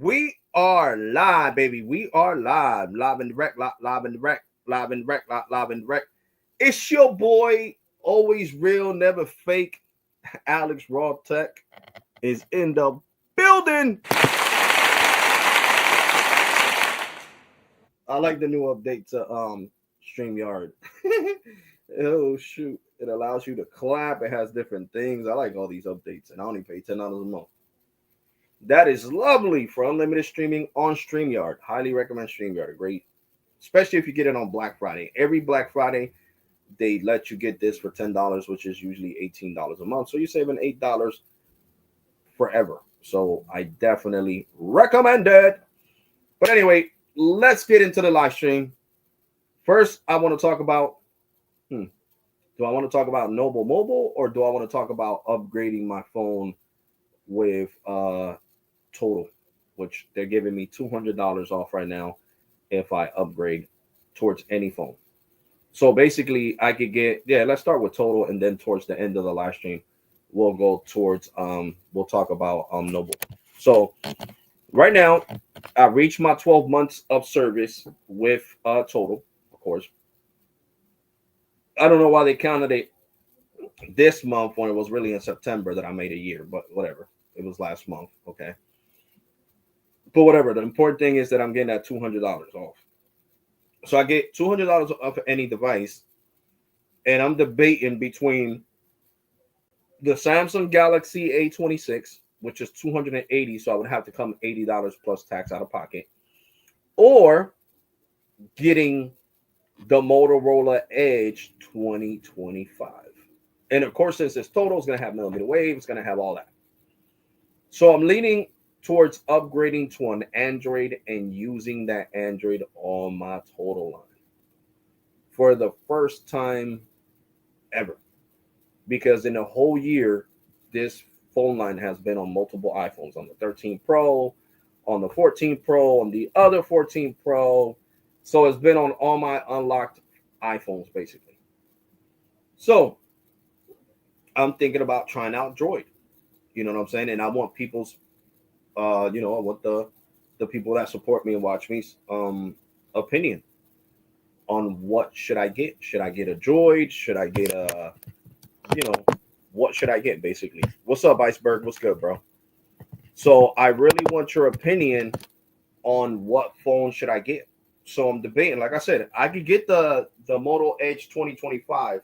We are live, baby. We are live. Live and direct, live and direct, live and direct, live and direct. It's your boy, always real, never fake. Alex RAwTAlk is in the building. I like the new update to StreamYard. Oh shoot. It allows you to clap. It has different things. I like all these updates, and I only pay $10 a month. That is lovely for unlimited streaming on StreamYard. Highly recommend StreamYard. Great, especially if you get it on Black Friday. Every Black Friday, they let you get this for $10, which is usually $18 a month. So you're saving $8 forever. So I definitely recommend it. But anyway, let's get into the live stream. First, I want to talk about do I want to talk about Noble Mobile, or do I want to talk about upgrading my phone with Total, which they're giving me $200 off right now if I upgrade towards any phone. So basically, I could get, yeah. Let's start with Total, and then towards the end of the live stream, we'll go towards we'll talk about Noble. So right now, I reached my 12 months of service with Total, of course. I don't know why they counted it this month when it was really in September that I made a year, but whatever. It was last month, okay. But whatever. The important thing is that I'm getting that $200 off. So I get $200 off any device, and I'm debating between the Samsung Galaxy A26, which is 280, so I would have to come $80 plus tax out of pocket, or getting the Motorola Edge 2025. And of course, since it's Total, it's going to have millimeter wave, it's going to have all that. So I'm leaning towards upgrading to an Android and using that Android on my Total line for the first time ever. Because in a whole year, this phone line has been on multiple iPhones, on the 13 Pro, on the 14 Pro, on the other 14 Pro. So it's been on all my unlocked iPhones, basically. So I'm thinking about trying out Droid. You know what I'm saying? And I want people's, I want the people that support me and watch me opinion on what should I get. Should I get a Droid? Should I get a, you know, what should I get, basically? What's up, Iceberg? What's good, bro? So I really want your opinion on what phone should I get. So I'm debating. Like I said, I could get the Moto Edge 2025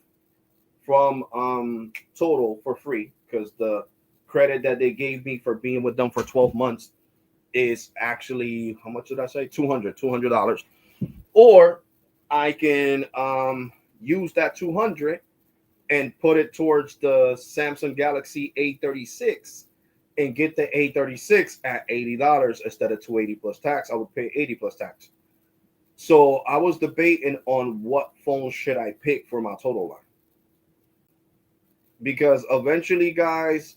from Total for free, because the credit that they gave me for being with them for 12 months is actually, how much did I say? $200. Or I can use that 200 and put it towards the Samsung Galaxy A36 and get the A36 at $80 instead of 280 plus tax. I would pay 80 plus tax. So I was debating on what phone should I pick for my Total line. Because eventually, guys,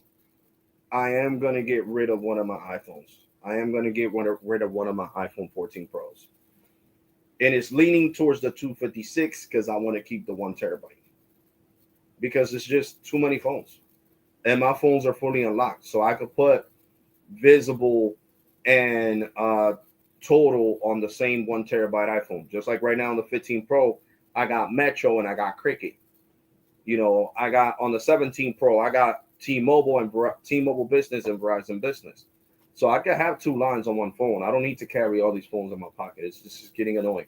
I am going to get rid of one of my iPhones. I am going to get rid of one of my iPhone 14 Pros. And it's leaning towards the 256 because I want to keep the 1 terabyte. Because it's just too many phones. And my phones are fully unlocked. So I could put Visible and Total on the same 1 terabyte iPhone. Just like right now on the 15 Pro, I got Metro and I got Cricket. I got on the 17 Pro, I got T-Mobile and T-Mobile Business and Verizon Business. So I could have two lines on one phone. I don't need to carry all these phones in my pocket. It's just getting annoying.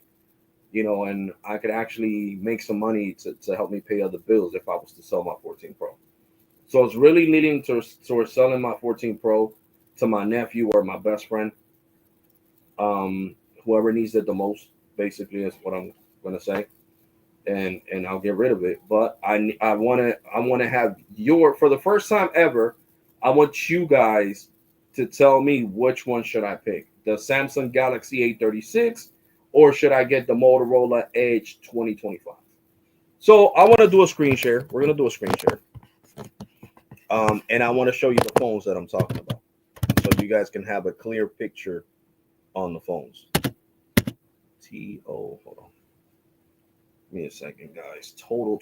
And I could actually make some money to help me pay other bills if I was to sell my 14 Pro. So it's really leading towards selling my 14 Pro to my nephew or my best friend. Whoever needs it the most, basically, is what I'm gonna say. And I'll get rid of it. But I wanna have for the first time ever, I want you guys to tell me which one should I pick. The Samsung Galaxy A36, or should I get the Motorola Edge 2025? So I want to do a screen share. We're gonna do a screen share. And I want to show you the phones that I'm talking about, so you guys can have a clear picture on the phones. Hold on. Give me a second, guys. Total.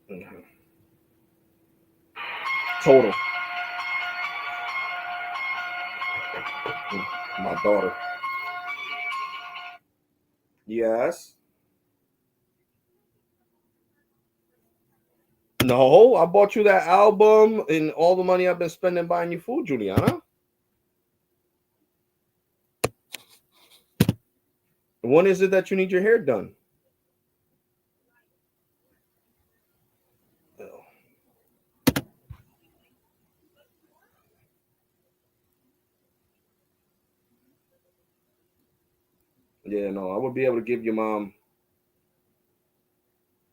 Mhm. Total. My daughter. Yes. No, I bought you that album and all the money I've been spending buying you food, Juliana. When is it that you need your hair done? Yeah, no, I would be able to give your mom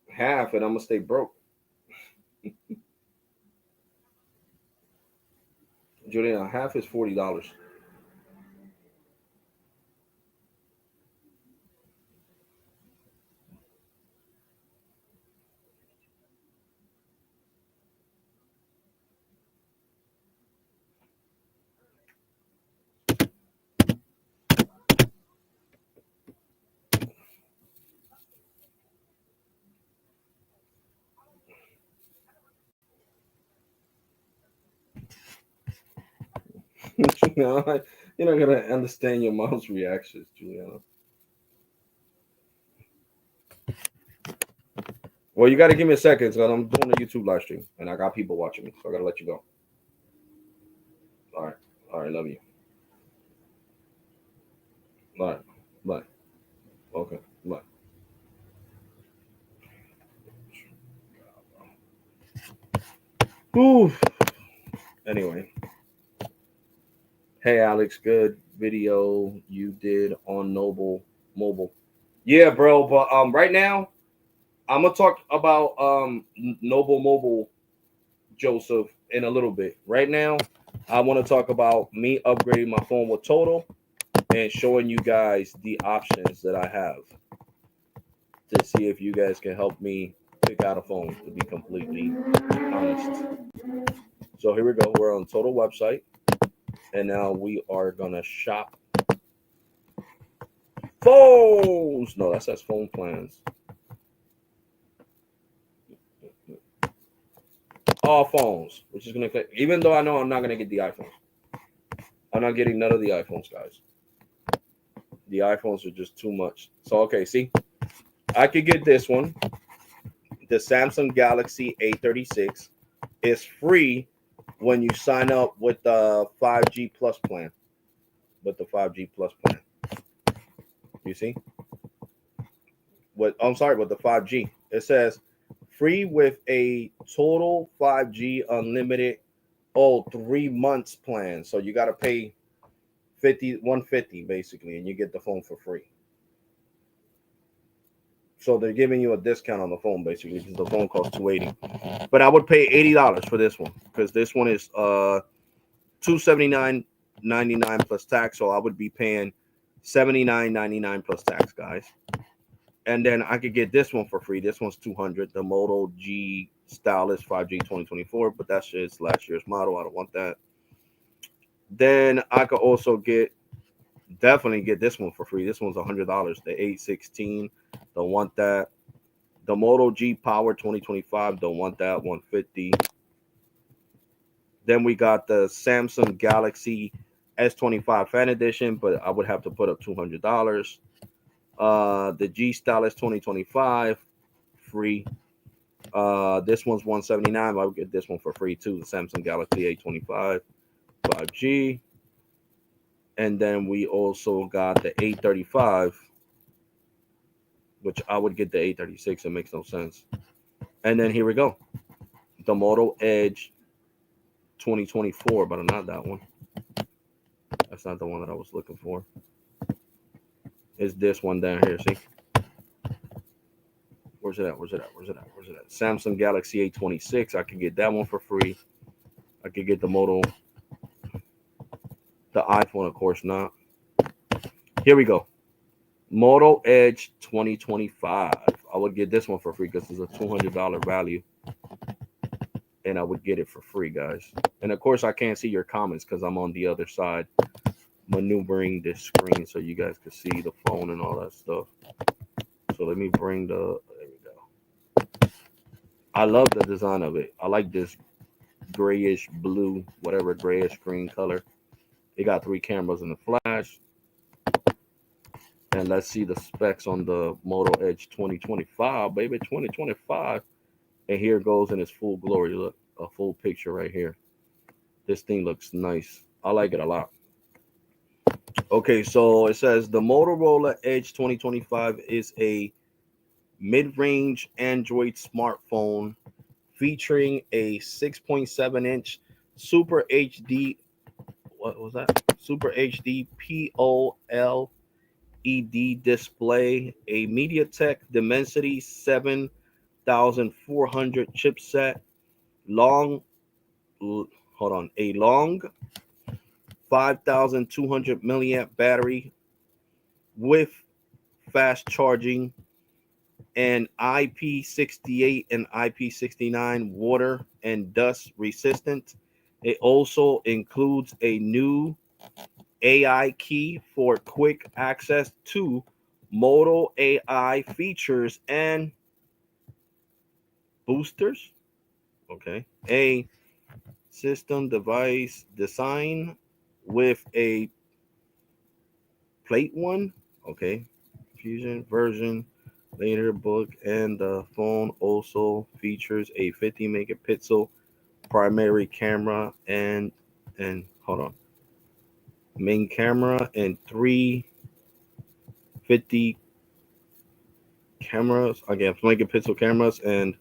half and I'm gonna stay broke. Juliana, half is $40. Juliana, you're not gonna understand your mom's reactions, Juliana. Well, you got to give me a second because I'm doing a YouTube live stream and I got people watching me, so I got to let you go. All right, all right, love you. All right, bye. Okay, bye. Ooh. Anyway, hey Alex, good video you did on Noble Mobile. Yeah, bro, but right now I'm gonna talk about Noble Mobile, Joseph, in a little bit. Right now, I want to talk about me upgrading my phone with Total and showing you guys the options that I have to see if you guys can help me pick out a phone, to be completely honest. So here we go. We're on Total website, and now we are gonna shop phones. No, that says phone plans. All phones, which is gonna click. Even though I know I'm not gonna get the iPhone, I'm not getting none of the iPhones, guys. The iPhones are just too much. So okay, see, I could get this one. The Samsung Galaxy A36 is free when you sign up with the 5G Plus plan. With the 5G Plus plan, you see. I'm sorry, with the 5G, it says free with a total 5G unlimited 3 months plan. So you got to pay 150 basically, and you get the phone for free. So they're giving you a discount on the phone basically because the phone costs $280. But I would pay $80 for this one because this one is $279.99 plus tax. So I would be paying $79.99 plus tax, guys. And then I could get this one for free. This one's $200. The Moto G Stylus 5G 2024, but that's just last year's model. I don't want that. Then I could also definitely get this one for free. This one's $100. The 816, don't want that. The Moto G Power 2025, don't want that. $150. Then we got the Samsung Galaxy S25 Fan Edition, but I would have to put up $200. The G Stylus 2025, free. This one's $179. I would get this one for free too. The Samsung Galaxy A25 5G. And then we also got the A35, which I would get the A36. It makes no sense. And then here we go. The Moto Edge 2024, but not that one. That's not the one that I was looking for. It's this one down here. See? Where's it at? Samsung Galaxy A26. I could get that one for free. I could get the Moto. The iPhone, of course, not. Here we go. Moto Edge 2025. I would get this one for free because it's a $200 value. And I would get it for free, guys. And of course, I can't see your comments because I'm on the other side maneuvering this screen so you guys can see the phone and all that stuff. So let me bring there we go. I love the design of it. I like this grayish blue, whatever grayish green color. It got 3 cameras in the flash. And let's see the specs on the Moto Edge 2025, baby, 2025. And here it goes in its full glory. Look, a full picture right here. This thing looks nice. I like it a lot. Okay, so it says the Motorola Edge 2025 is a mid-range Android smartphone featuring a 6.7-inch Super HD, what was that? Super HD POLED display, a MediaTek Dimensity 7400 chipset, long, hold on, a long 5,200 milliamp battery with fast charging, and IP68 and IP69 water and dust resistant. It also includes a new AI key for quick access to Moto AI features and boosters. Okay. A system device design with a plate one. Okay. Fusion version later book, and the phone also features a 50 megapixel primary camera and hold on, main camera, and 350 cameras, again megapixel cameras, and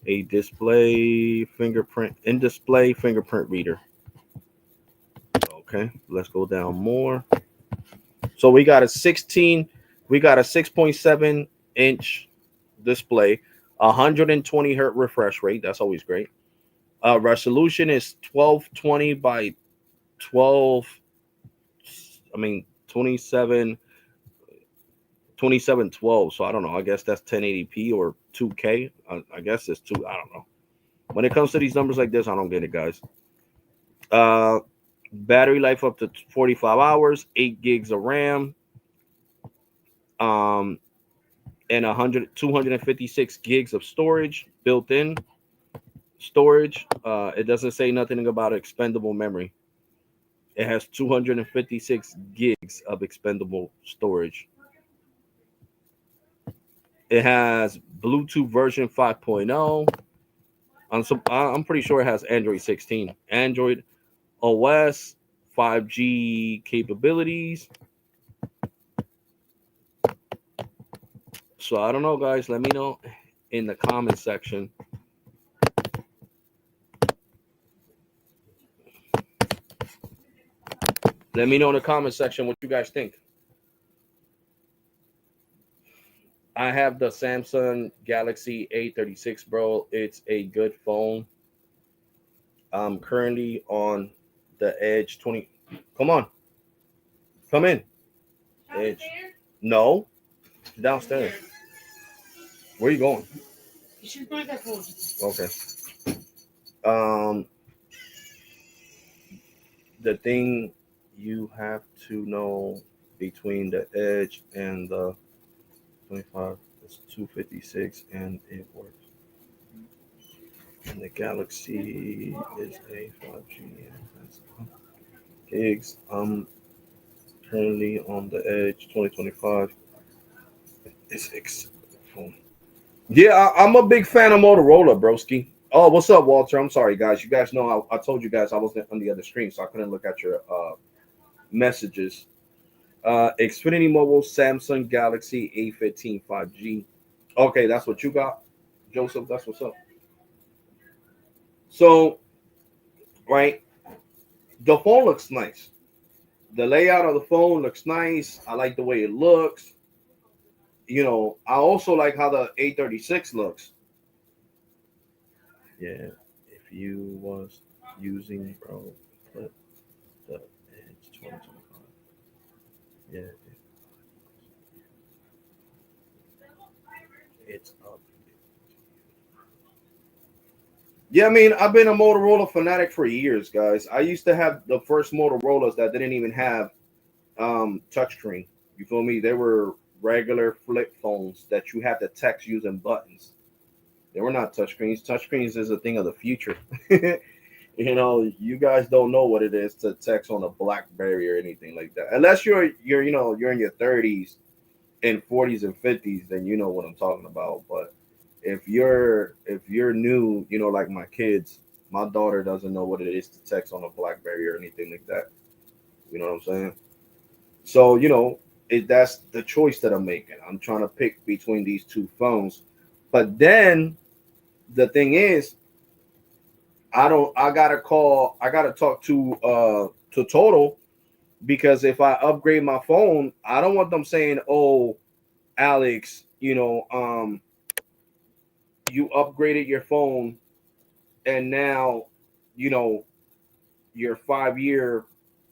a display fingerprint reader. Okay, let's go down more. So we got a 6.7 inch display, 120 hertz refresh rate. That's always great. Resolution is 1220 by 12. I mean 2712. So I don't know. I guess that's 1080p or 2K. I guess it's two. I don't know. When it comes to these numbers like this, I don't get it, guys. Battery life up to 45 hours, 8 gigs of RAM, and 256 gigs of storage, built-in storage. It doesn't say nothing about expendable memory. It has 256 gigs of expendable storage. It has Bluetooth version 5.0. I'm pretty sure it has Android 16. Android OS, 5G capabilities. So I don't know, guys. Let me know in the comment section. Let me know in the comment section what you guys think. I have the Samsung Galaxy A36, bro. It's a good phone. I'm currently on the Edge 20. Come on. Come in. Edge. No. Downstairs. Where are you going? Okay. The thing you have to know between the Edge and the 25 is 256, and it works. And the Galaxy is a 5G. Gigs. I'm currently on the Edge 2025. It's phone. Yeah, I'm a big fan of Motorola, broski. Oh, what's up, Walter? I'm sorry, guys. You guys know I told you guys I was on the other screen, so I couldn't look at your messages. Xfinity Mobile, Samsung Galaxy A15 5G. Okay, that's what you got, Joseph. That's what's up. So, right, the phone looks nice. The layout of the phone looks nice. I like the way it looks. You know, I also like how the A36 looks. Yeah, if you was using, bro, put the Edge 2025. Yeah, it's up. Yeah, I mean, I've been a Motorola fanatic for years, guys. I used to have the first Motorola's that didn't even have touchscreen. You feel me? They were regular flip phones that you had to text using buttons. They were not touchscreens. Touchscreens is a thing of the future. You know, you guys don't know what it is to text on a BlackBerry or anything like that. Unless you're you're in your 30s and 40s and 50s, then you know what I'm talking about. But if you're new, like my kids, my daughter doesn't know what it is to text on a BlackBerry or anything like that. You know what I'm saying? So, that's the choice that I'm making. I'm trying to pick between these two phones. But then the thing is, I gotta talk to Total, because if I upgrade my phone, I don't want them saying, "Oh, Alex, you upgraded your phone and now, you know, your 5 year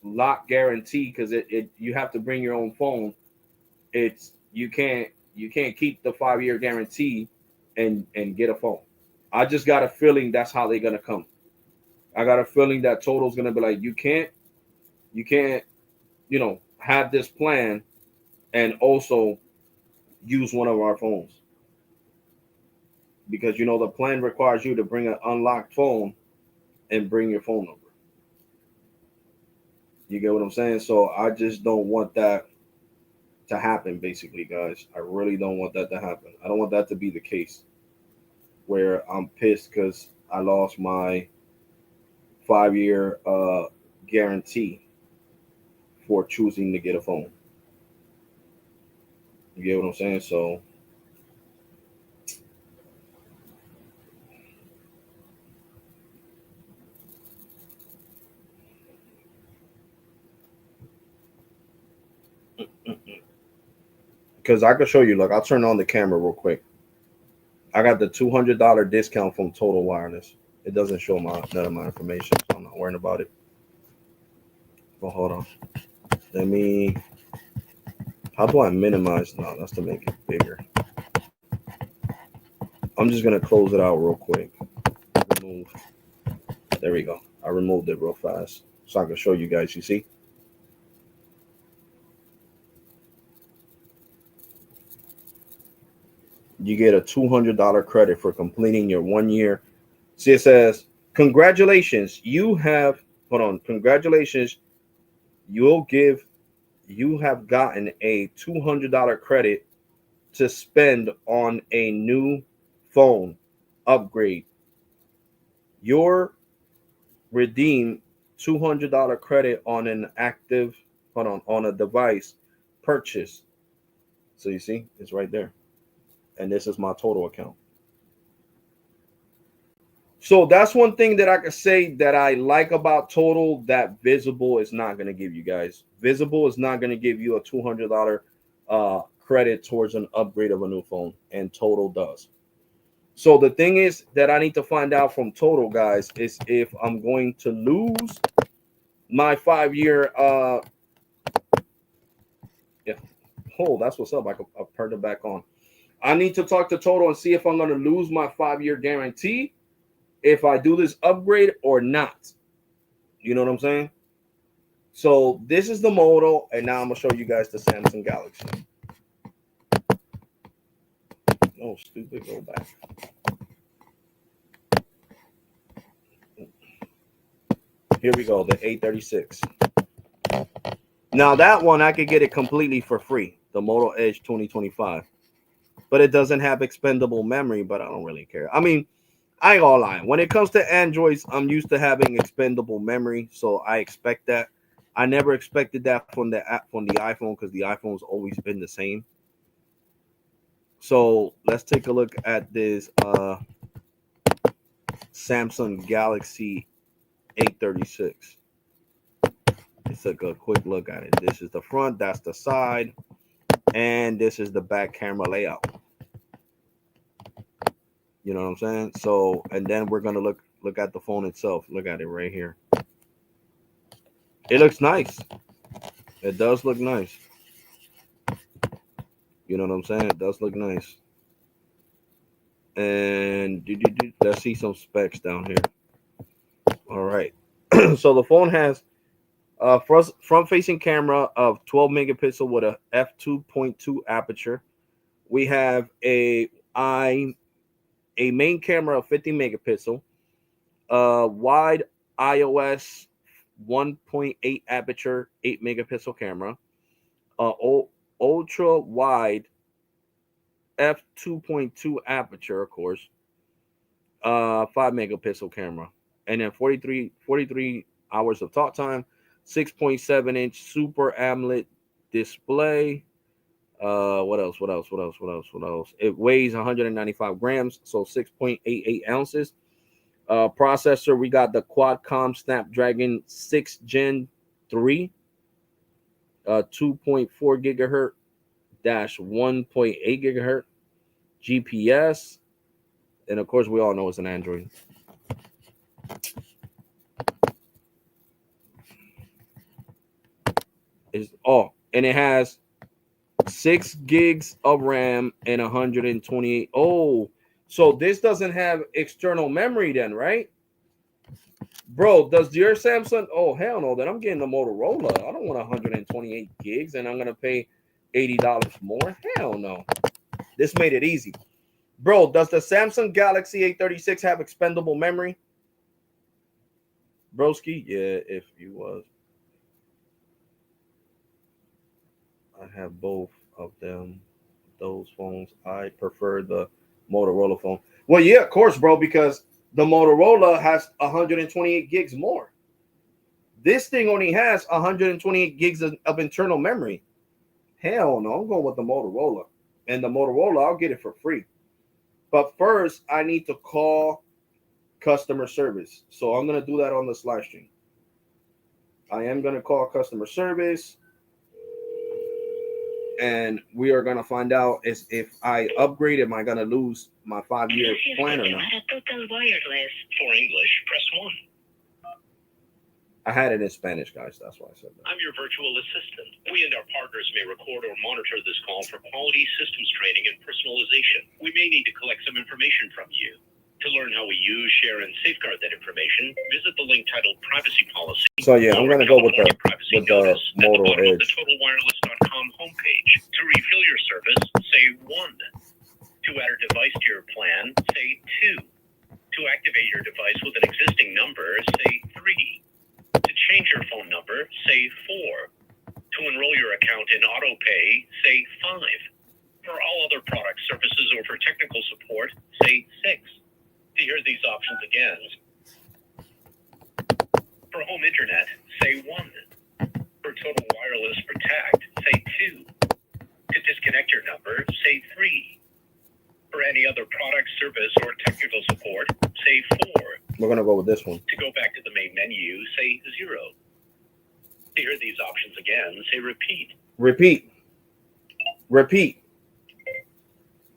lock guarantee, because it you have to bring your own phone. It's you can't keep the 5 year guarantee and get a phone." I just got a feeling that's how they're gonna come. I got a feeling that Total's gonna be like, you can't have this plan and also use one of our phones, because the plan requires you to bring an unlocked phone and bring your phone number. You get what I'm saying? So I just don't want that to happen, basically, guys. I really don't want that to happen. I don't want that to be the case where I'm pissed because I lost my 5 year guarantee for choosing to get a phone. You get what I'm saying? So because I can show you, look, I'll turn on the camera real quick. I got the $200 discount from Total Wireless. It doesn't show none of my information, so I'm not worrying about it. But hold on. Let me. How do I minimize? No, that's to make it bigger. I'm just gonna close it out real quick. Remove. There we go. I removed it real fast so I can show you guys. You see, you get a $200 credit for completing your 1 year. See, it says, "Congratulations, you have." Hold on. Congratulations, you'll give. You have gotten a $200 credit to spend on a new phone upgrade. Your redeem $200 credit on an active, on a device purchase. So you see, it's right there. And this is my Total account. So that's one thing that I could say that I like about Total that Visible is not going to give you guys. Visible is not going to give you a $200 credit towards an upgrade of a new phone, and Total does. So the thing is that I need to find out from Total, guys, is if I'm going to lose my 5 year. Yeah, oh, that's what's up. I turned it back on. I need to talk to Total and see if I'm going to lose my 5 year guarantee if I do this upgrade or not. You know what I'm saying? So this is the model, and now I'm gonna show you guys the Samsung Galaxy. Oh, stupid, go back. Here we go, the A36. Now that one I could get it completely for free, the Moto Edge 2025, but it doesn't have expendable memory. But I don't really care. I mean, I ain't gonna lie. When it comes to Androids, I'm used to having expendable memory, so I expect that. I never expected that from the app from the iPhone, because the iPhone's always been the same. So let's take a look at this Samsung Galaxy A36. Let's take a quick look at it. This is the front, that's the side, and this is the back camera layout. You know what I'm saying? So, and then we're gonna look at the phone itself. Look at it right here. It looks nice. It does look nice. You know what I'm saying? It does look nice. And let's see some specs down here. All right. So the phone has a front-facing camera of 12 megapixel with a f2.2 aperture. We have a main camera of 50 megapixel, wide iOS 1.8 aperture, 8 megapixel camera, ultra wide f2.2 aperture, of course, 5 megapixel camera, and then 43 hours of talk time, 6.7-inch super AMOLED display. What else? It weighs 195 grams, so 6.88 ounces. Processor, we got the Qualcomm Snapdragon 6 Gen 3, 2.4 gigahertz dash 1.8 gigahertz. GPS, and of course we all know it's an Android. And it has 6 gigs of RAM and 128. Oh, so this doesn't have external memory then, right? Bro, does your Samsung? Oh, hell no. Then I'm getting the Motorola. I don't want 128 gigs and I'm going to pay $80 more. Hell no. This made it easy. Bro, does the Samsung Galaxy A36 have expendable memory? Broski? Yeah, if you was. I have both of them. Those phones. I prefer the Motorola phone. Well, yeah, of course, bro, because the Motorola has 128 gigs more. This thing only has 128 gigs of internal memory. Hell no, I'm going with the Motorola. And the Motorola, I'll get it for free. But first, I need to call customer service. So I'm going to do that on this live stream. I am going to call customer service. And we are going to find out if I upgrade, am I going to lose my 5-year plan or not? For English, press 1. I had it in Spanish, guys. That's why I said that. I'm your virtual assistant. We and our partners may record or monitor this call for quality systems training and personalization. We may need to collect some information from you. To learn how we use, share, and safeguard that information, visit the link titled Privacy Policy. So yeah, I'm going to go with the Moto Edge. The TotalWireless.com homepage. To refill your service, say 1. To add a device to your plan, say 2. To activate your device with an existing number, say 3. To change your phone number, say 4. To enroll your account in AutoPay, say 5. For all other products, services, or for technical support, say 6. To hear these options again, for home internet, say 1. For total wireless protect, say 2. To disconnect your number, say 3. For any other product, service, or technical support, say 4. We're going to go with this one. To go back to the main menu, say 0. To hear these options again, say repeat. Repeat.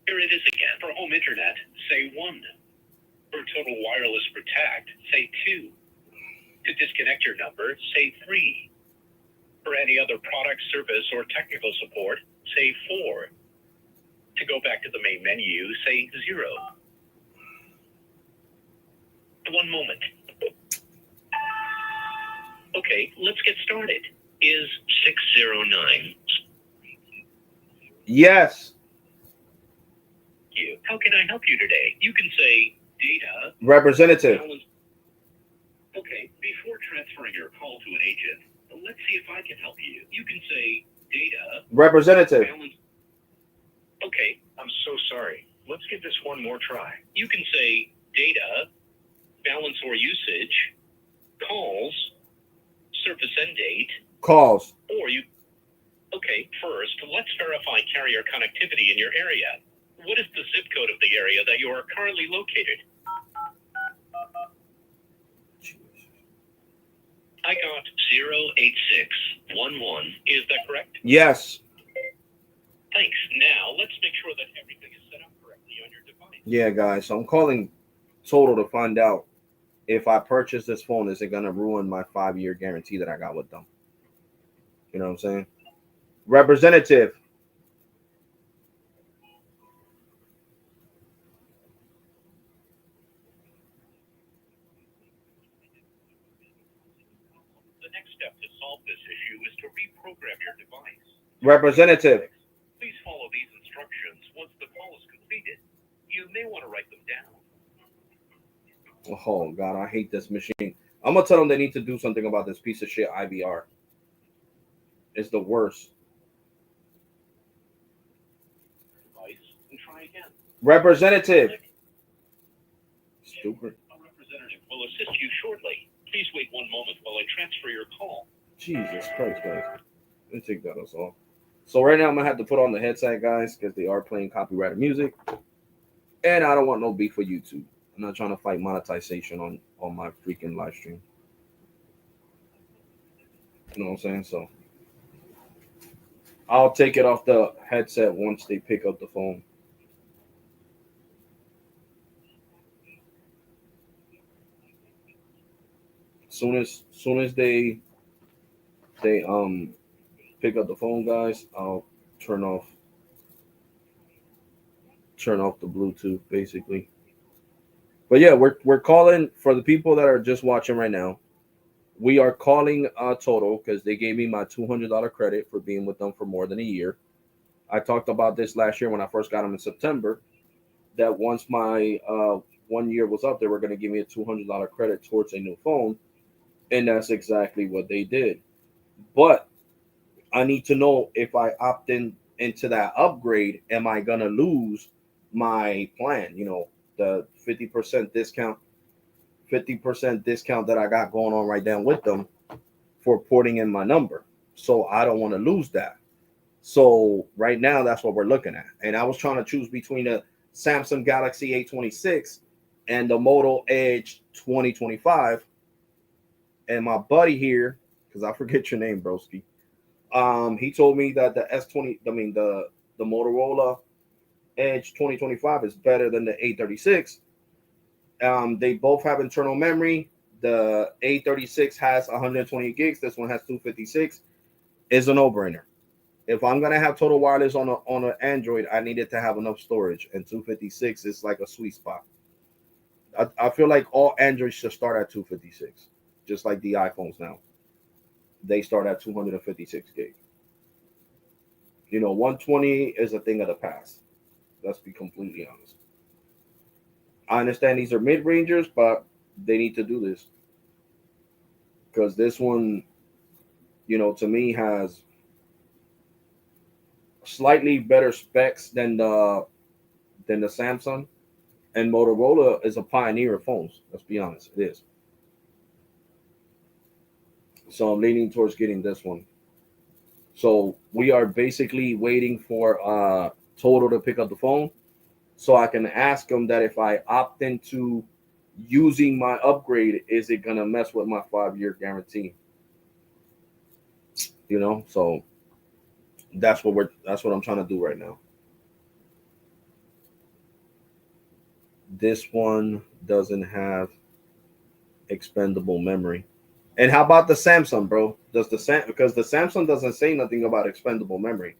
Here it is again. For home internet, say 1. For total wireless protect, say 2. To disconnect your number, say 3. For any other product, service, or technical support, say 4. To go back to the main menu, say 0. 1 moment. Okay, let's get started. Is 609. Yes. How can I help you today? You can say data. Representative. Okay, before transferring your call to an agent, let's see if I can help you. You can say data. Representative. Okay, I'm so sorry. Let's give this one more try. You can say data, balance or usage, calls, service end date. Calls. Or you... Okay, first, let's verify carrier connectivity in your area. What is the zip code of the area that you are currently located? I got 08611. Is that correct? Yes. Thanks. Now, let's make sure that everything is set up correctly on your device. Yeah, guys. So I'm calling Total to find out if I purchase this phone, is it going to ruin my 5-year guarantee that I got with them? You know what I'm saying? Representative. The next step to solve this issue is to reprogram your device. Representative. Please follow these instructions once the call is completed. You may want to write them down. Oh, God, I hate this machine. I'm gonna tell them they need to do something about this piece of shit IVR. It's the worst. Device and try again. Representative. Stupid. A representative will assist you shortly. Please wait one moment while I transfer your call. Jesus Christ, guys. Let me take that us off. So right now I'm gonna have to put on the headset, guys, because they are playing copyrighted music, and I don't want no beef for YouTube. I'm not trying to fight monetization on my freaking live stream. You know what I'm saying? So I'll take it off the headset once they pick up the phone. Soon as they pick up the phone, guys, I'll turn off the Bluetooth basically. But yeah, we're calling for the people that are just watching right now. We are calling Total because they gave me my $200 credit for being with them for more than a year. I talked about this last year when I first got them in September. That once my 1 year was up, they were going to give me a $200 credit towards a new phone, and that's exactly what they did. But I need to know if I opt in into that upgrade, am I gonna lose my plan? The 50% discount, 50% discount that I got going on right now with them for porting in my number. So I don't want to lose that. So right now, that's what we're looking at. And I was trying to choose between the Samsung Galaxy A26 and the Moto Edge 2025. And my buddy here, because I forget your name, broski. He told me that the S20, I mean the Motorola Edge 2025 is better than the A36. They both have internal memory. The A36 has 120 gigs. This one has 256. Is a no-brainer. If I'm gonna have total wireless on an Android, I need it to have enough storage, and 256 is like a sweet spot. I feel like all Androids should start at 256, just like the iPhones now. They start at 256 gig. 120 is a thing of the past. Let's be completely honest. I understand these are mid rangers, but they need to do this because this one, to me has slightly better specs than the Samsung, and Motorola is a pioneer of phones. Let's be honest, it is. So I'm leaning towards getting this one. So we are basically waiting for Total to pick up the phone, so I can ask them that if I opt into using my upgrade, is it gonna mess with my 5 year guarantee? So that's what I'm trying to do right now. This one doesn't have expendable memory. And how about the Samsung, bro? Because the Samsung doesn't say nothing about expendable memory.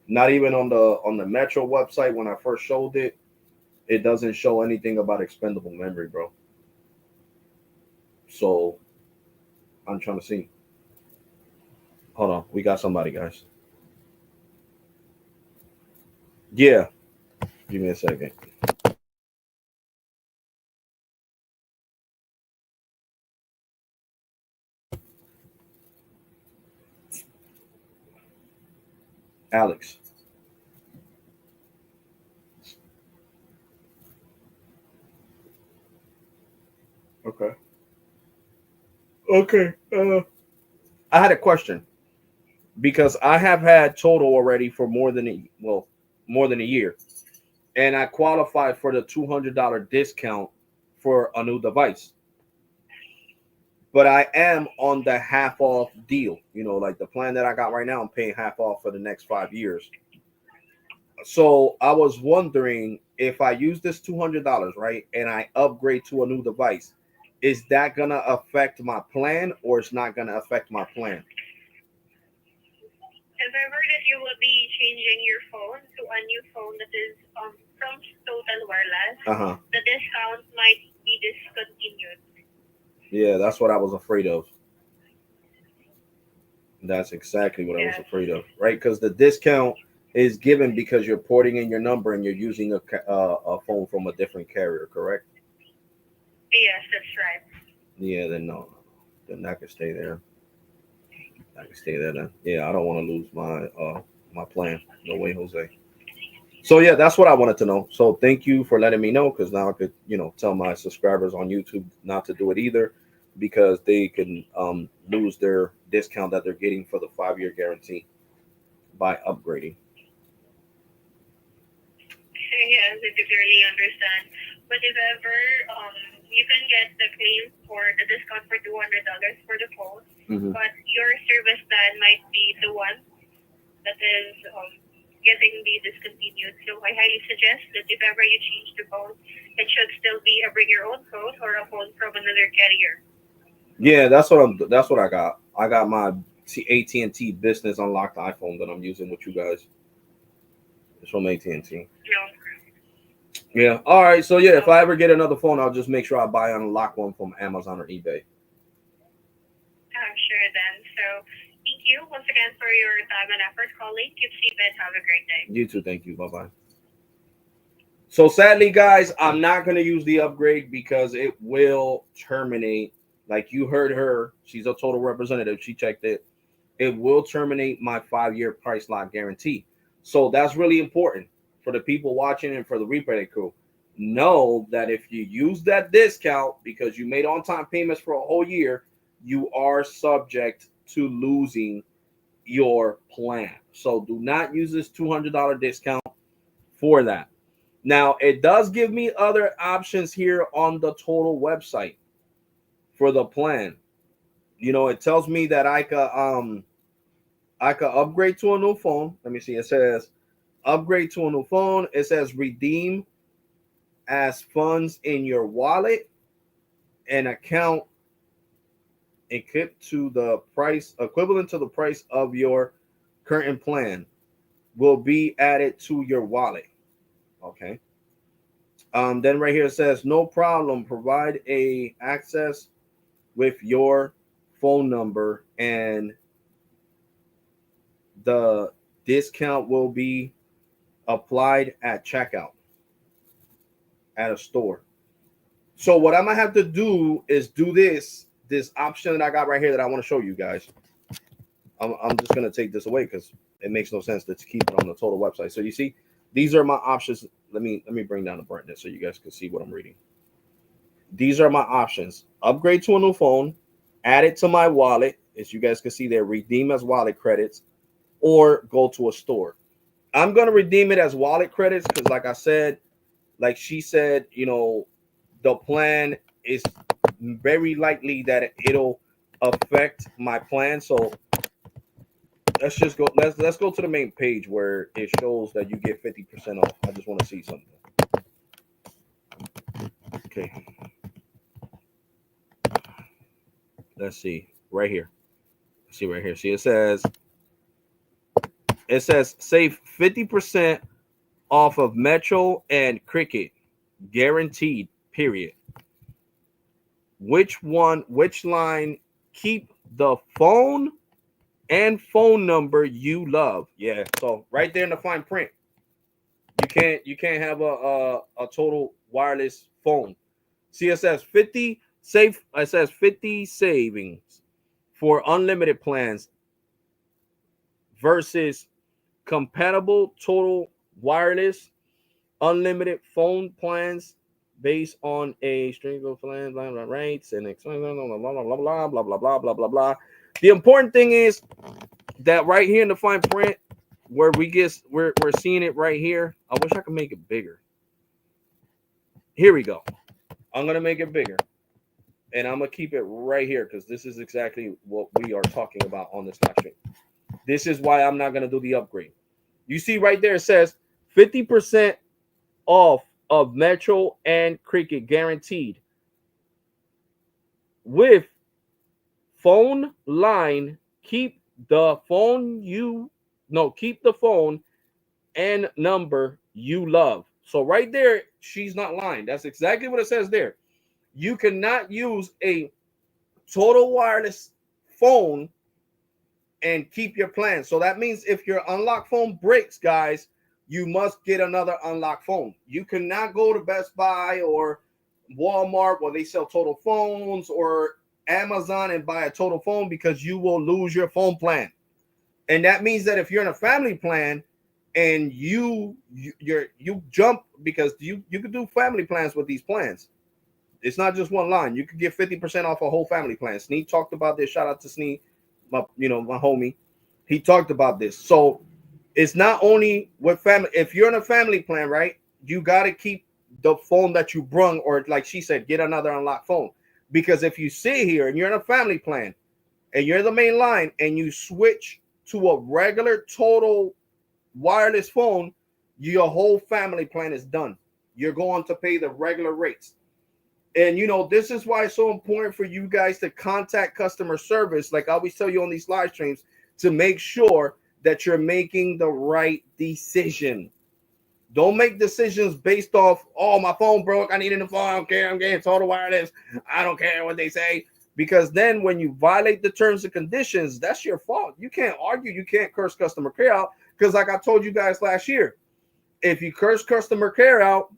Not even on the Metro website when I first showed it, it doesn't show anything about expendable memory, bro. So I'm trying to see. Hold on, we got somebody, guys. Yeah, give me a second. Alex. Okay. Okay. I had a question because I have had Total already for more than a year, and I qualified for the $200 discount for a new device. But I am on the half off deal. Like the plan that I got right now, I'm paying half off for the next 5 years. So I was wondering if I use this $200, right, and I upgrade to a new device, is that gonna affect my plan or it's not gonna affect my plan? Have I heard that you will be changing your phone to a new phone that is from Total Wireless? Uh-huh. The discount might be discontinued. Yeah, that's what I was afraid of. That's exactly what I was Yes. afraid of, right? Because the discount is given because you're porting in your number and you're using a phone from a different carrier, correct? Yes, that's right. Yeah, then no, then that can stay there. I can stay there then. Yeah, I don't want to lose my plan. No way, Jose. So yeah, that's what I wanted to know. So thank you for letting me know because now I could, tell my subscribers on YouTube not to do it either because they can lose their discount that they're getting for the 5 year guarantee by upgrading. Yes, I clearly understand. But if ever you can get the claim for the discount for $200 for the phone, Mm-hmm. but your service plan might be the one that is getting the discontinued. So I highly suggest that if ever you change the phone, it should still be a bring your own phone or a phone from another carrier. Yeah, that's what I got. I got my AT&T Business Unlocked iPhone that I'm using with you guys. It's from AT&T. No. Yeah. All right. So yeah, if I ever get another phone, I'll just make sure I buy an unlocked one from Amazon or eBay. I'm sure then. So thank you once again for your time and effort calling. Keep safe and have a great day. You too. Thank you. Bye bye. So sadly, guys, I'm not gonna use the upgrade because it will terminate. Like you heard her, she's a total representative. She checked it. It will terminate my 5 year price lock guarantee. So that's really important for the people watching and for the replay crew. Know that if you use that discount because you made on time payments for a whole year, you are subject to losing your plan. So do not use this $200 discount for that. Now, it does give me other options here on the total website for the plan. It tells me that I could upgrade to a new phone. Let me see. It says upgrade to a new phone. It says redeem as funds in your wallet and account equivalent to the price of your current plan will be added to your wallet. Okay. Then right here it says no problem. Provide a access with your phone number and the discount will be applied at checkout at a store. So what I'm gonna have to do is do this option that I got right here that I want to show you guys. I'm just gonna take this away because it makes no sense to keep it on the total website. So you see, these are my options. Let me bring down the brightness so you guys can see what I'm reading. These are my options: upgrade to a new phone, add it to my wallet, as you guys can see there, redeem as wallet credits, or go to a store. I'm gonna redeem it as wallet credits because, like I said, like she said, the plan is very likely that it'll affect my plan. So let's just go. Let's go to the main page where it shows that you get 50% off. I just want to see something. Okay. Let's see right here. See right here. See it says save 50% off of Metro and Cricket, guaranteed. Period. Which line? Keep the phone and phone number you love. Yeah. So right there in the fine print, you can't have a total wireless phone. See, it says 50 safe. It says 50 savings for unlimited plans versus compatible total wireless unlimited phone plans based on a string of plans, blah, blah, rates and blah blah blah blah blah blah blah blah blah blah. The important thing is that right here in the fine print, where we're seeing it right here. I wish I could make it bigger. Here we go. I'm gonna make it bigger, and I'm gonna keep it right here because this is exactly what we are talking about on this live stream. This is why I'm not gonna do the upgrade. You see right there, it says 50% off of Metro and Cricket guaranteed with phone line. Keep the phone and number you love. So right there, she's not lying. That's exactly what it says there. You cannot use a total wireless phone and keep your plan. So that means if your unlocked phone breaks, guys, you must get another unlocked phone. You cannot go to Best Buy or Walmart where they sell total phones, or Amazon and buy a total phone, because you will lose your phone plan. And that means that if you're in a family plan and you jump, because you could do family plans with these plans. It's not just one line. You could get 50% off a whole family plan. Sneed talked about this. Shout out to Sneed, my homie. He talked about this. So it's not only with family. If you're in a family plan, right, you got to keep the phone that you brung, or like she said, get another unlocked phone. Because if you sit here and you're in a family plan and you're the main line and you switch to a regular total wireless phone, your whole family plan is done. You're going to pay the regular rates. And this is why it's so important for you guys to contact customer service, like I always tell you on these live streams, to make sure that you're making the right decision. Don't make decisions based off, oh, my phone broke, I need a new phone, I don't care, I'm getting total wireless, I don't care what they say. Because then when you violate the terms and conditions, that's your fault. You can't argue, you can't curse customer care out, because like I told you guys last year, if you curse customer care out,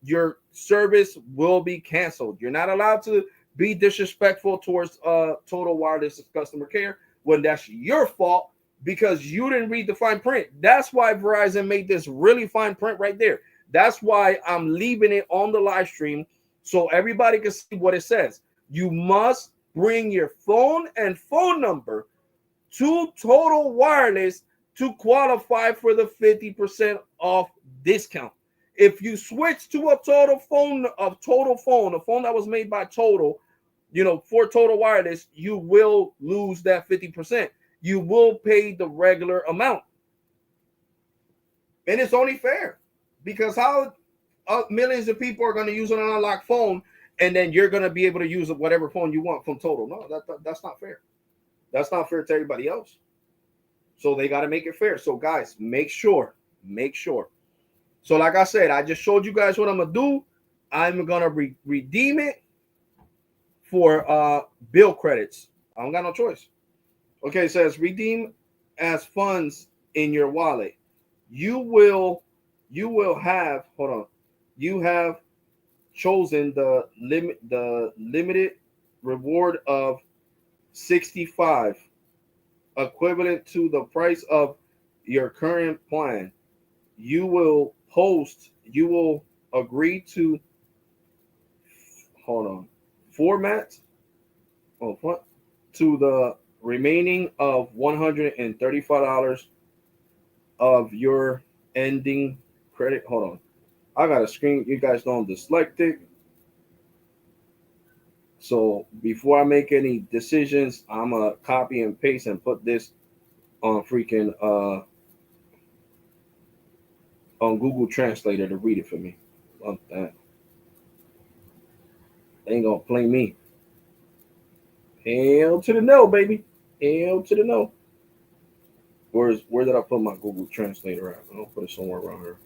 your service will be canceled. You're not allowed to be disrespectful towards total wireless customer care when that's your fault, because you didn't read the fine print. That's why Verizon made this really fine print right there. That's why I'm leaving it on the live stream so everybody can see what it says. You must bring your phone and phone number to Total Wireless to qualify for the 50% off discount. If you switch to a phone that was made by Total, for Total Wireless, you will lose that 50%. You will pay the regular amount. And it's only fair, because how millions of people are going to use an unlocked phone, and then you're going to be able to use whatever phone you want from Total. No, that's not fair. That's not fair to everybody else. So they got to make it fair. So guys, make sure. So like I said, I just showed you guys what I'm going to do. I'm going to redeem it for bill credits. I don't got no choice. Okay, it says redeem as funds in your wallet. You will have, hold on. You have chosen the limited reward of 65, equivalent to the price of your current plan. You will agree to format to the remaining of $135 of your ending credit. Hold on. I got a screen. You guys know I'm dyslexic. So before I make any decisions, I'm going to copy and paste and put this on freaking on Google Translator to read it for me. Love that. They ain't going to play me. Hell to the no, baby. Hell to the no. Where did I put my Google Translator at? I'll put it somewhere around here.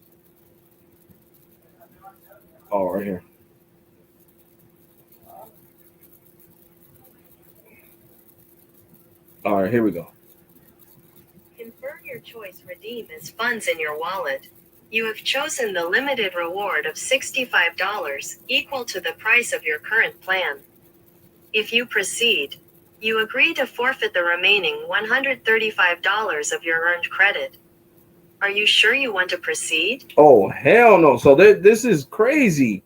Oh, right here. All right, here we go. Confirm your choice. Redeem as funds in your wallet. You have chosen the limited reward of $65, equal to the price of your current plan. If you proceed, you agree to forfeit the remaining $135 of your earned credit. Are you sure you want to proceed? Oh, hell no. So this is crazy.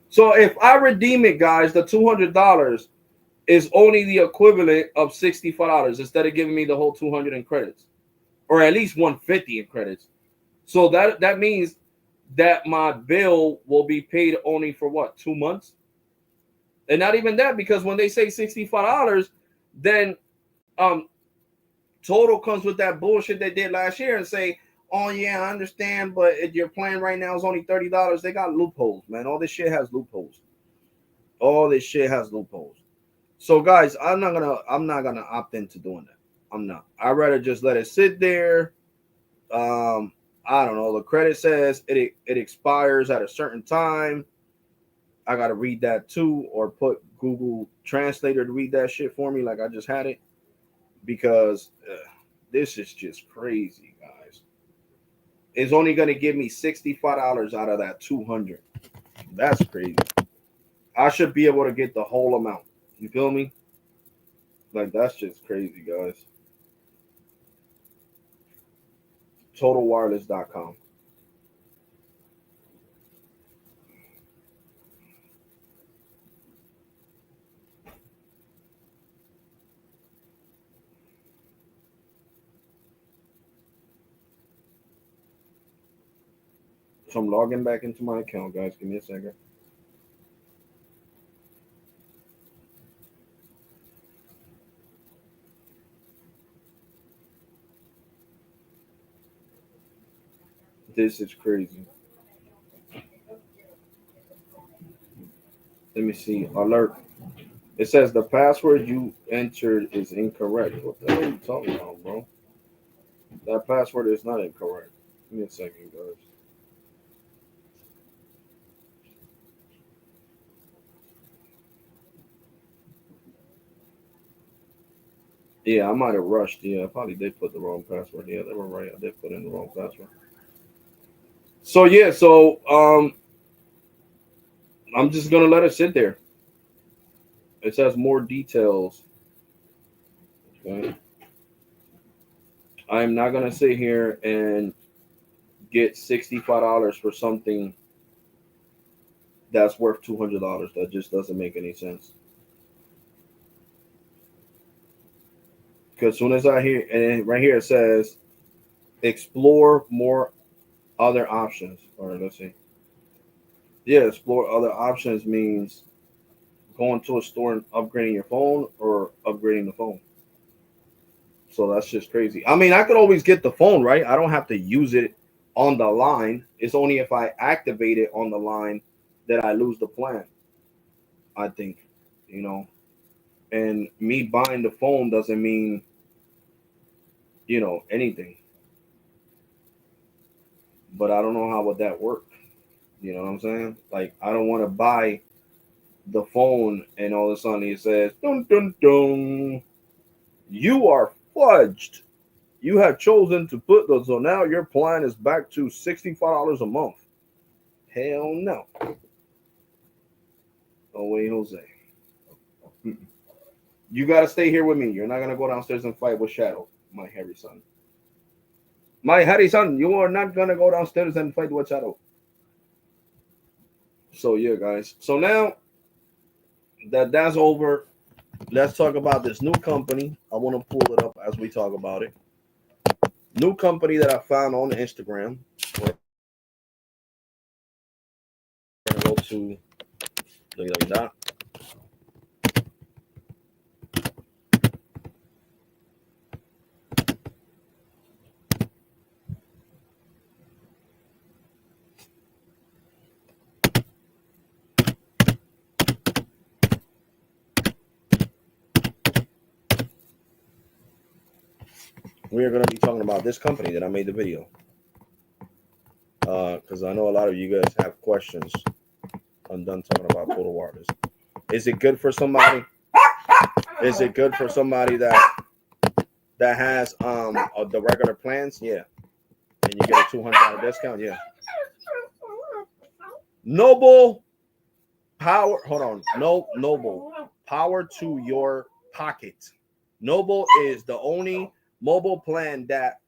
So if I redeem it, guys, the $200 is only the equivalent of $65 instead of giving me the whole 200 in credits, or at least 150 in credits. So that means that my bill will be paid only for what, 2 months? And not even that, because when they say $65, then Total comes with that bullshit they did last year and say, oh yeah, I understand, but your plan right now is only $30. They got loopholes, man. All this shit has loopholes. So guys, I'm not gonna opt into doing that. I'm not. I'd rather just let it sit there. I don't know. The credit says it expires at a certain time. I gotta read that too, or put Google Translator to read that shit for me, like I just had it, because this is just crazy, guys. It's only gonna give me $65 out of that 200. That's crazy. I should be able to get the whole amount. You feel me? Like that's just crazy, guys. TotalWireless.com. So I'm logging back into my account, guys. Give me a second. This is crazy. Let me see. Alert. It says the password you entered is incorrect. What the hell are you talking about, bro? That password is not incorrect. Give me a second, guys. Yeah, I might have rushed. Yeah, I probably did put the wrong password. Yeah, they were right. I did put in the wrong password. So yeah, I'm just gonna let it sit there. It says more details. Okay. I'm not gonna sit here and get $65 for something that's worth $200. That just doesn't make any sense. Because as soon as I hear, and right here it says explore more other options. All right, let's see. Yeah, explore other options means going to a store and upgrading your phone or upgrading the phone. So that's just crazy. I mean, I could always get the phone, right? I don't have to use it on the line. It's only if I activate it on the line that I lose the plan, I think, you know. And me buying the phone doesn't mean, anything. But I don't know how would that work. You know what I'm saying? Like I don't want to buy the phone and all of a sudden it says dun dun dun, you are fudged. You have chosen to put those, so now your plan is back to $65 a month. Hell no. No way, Jose. You gotta stay here with me. You're not gonna go downstairs and fight with Shadow, my hairy son. My hairy son, you are not gonna go downstairs and fight with Shadow. So yeah, guys. So now that that's over, let's talk about this new company. I want to pull it up as we talk about it. New company that I found on Instagram. We're gonna go to that. We are going to be talking about this company that I made the video. Because I know a lot of you guys have questions. I'm done talking about Total Wireless. Is it good for somebody? Is it good for somebody that has the regular plans? Yeah. And you get a $200 discount? Yeah. Noble Power. Hold on. No, Noble Power to your pocket. Noble is the only mobile plan that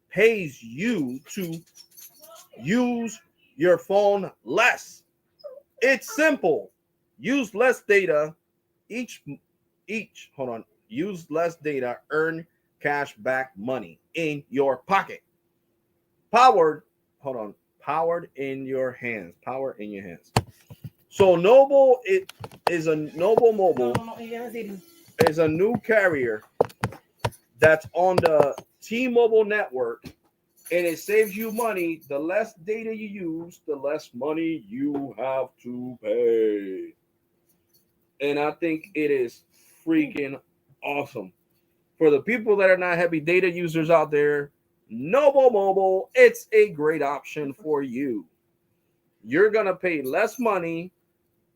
pays you to use your phone less. It's simple. Use less data each hold on. Use less data, earn cash back money in your pocket. Powered, hold on. Powered in your hands. Power in your hands. So Noble it is a Noble Mobile is a new carrier that's on the T-Mobile network, and it saves you money. The less data you use, the less money you have to pay. And I think it is freaking awesome. For the people that are not heavy data users out there, Noble Mobile, it's a great option for you. You're going to pay less money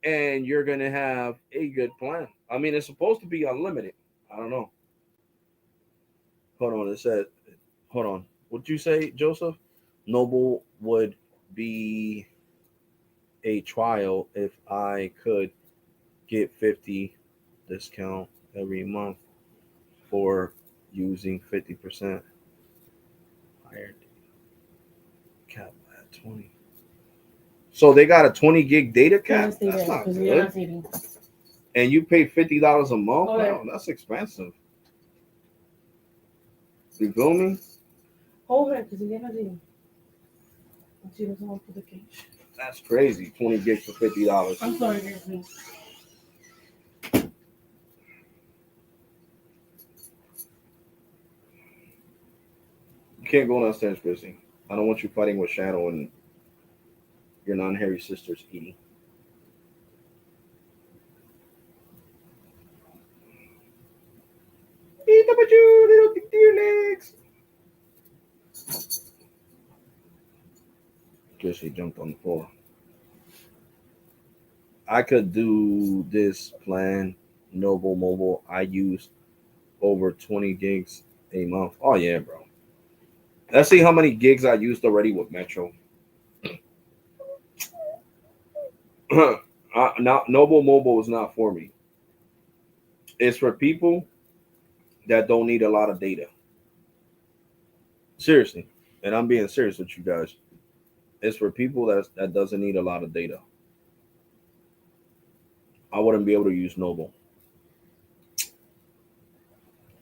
and you're going to have a good plan. I mean, it's supposed to be unlimited. I don't know. Hold on. It said, hold on. What'd you say, Joseph? Noble would be a trial if I could get 50 discount every month for using 50% higher cap at 20. So they got a 20 gig data cap. That's not good. And you pay $50 a month. Wow, that's expensive. You feel me? Hold her, because you're not eating. She doesn't want to the cage. That's crazy. 20 gigs for $50. I'm sorry, please. You can't go downstairs, Chrissy. I don't want you fighting with Shadow and your non-hairy sisters eating. Eat up with you, little dear legs. Chrissy jumped on the floor. I could do this plan, Noble Mobile. I use over 20 gigs a month. Oh yeah, bro. Let's see how many gigs I used already with Metro. Not Noble Mobile is not for me. It's for people that don't need a lot of data. Seriously, and I'm being serious with you guys. It's for people that doesn't need a lot of data. I wouldn't be able to use Noble.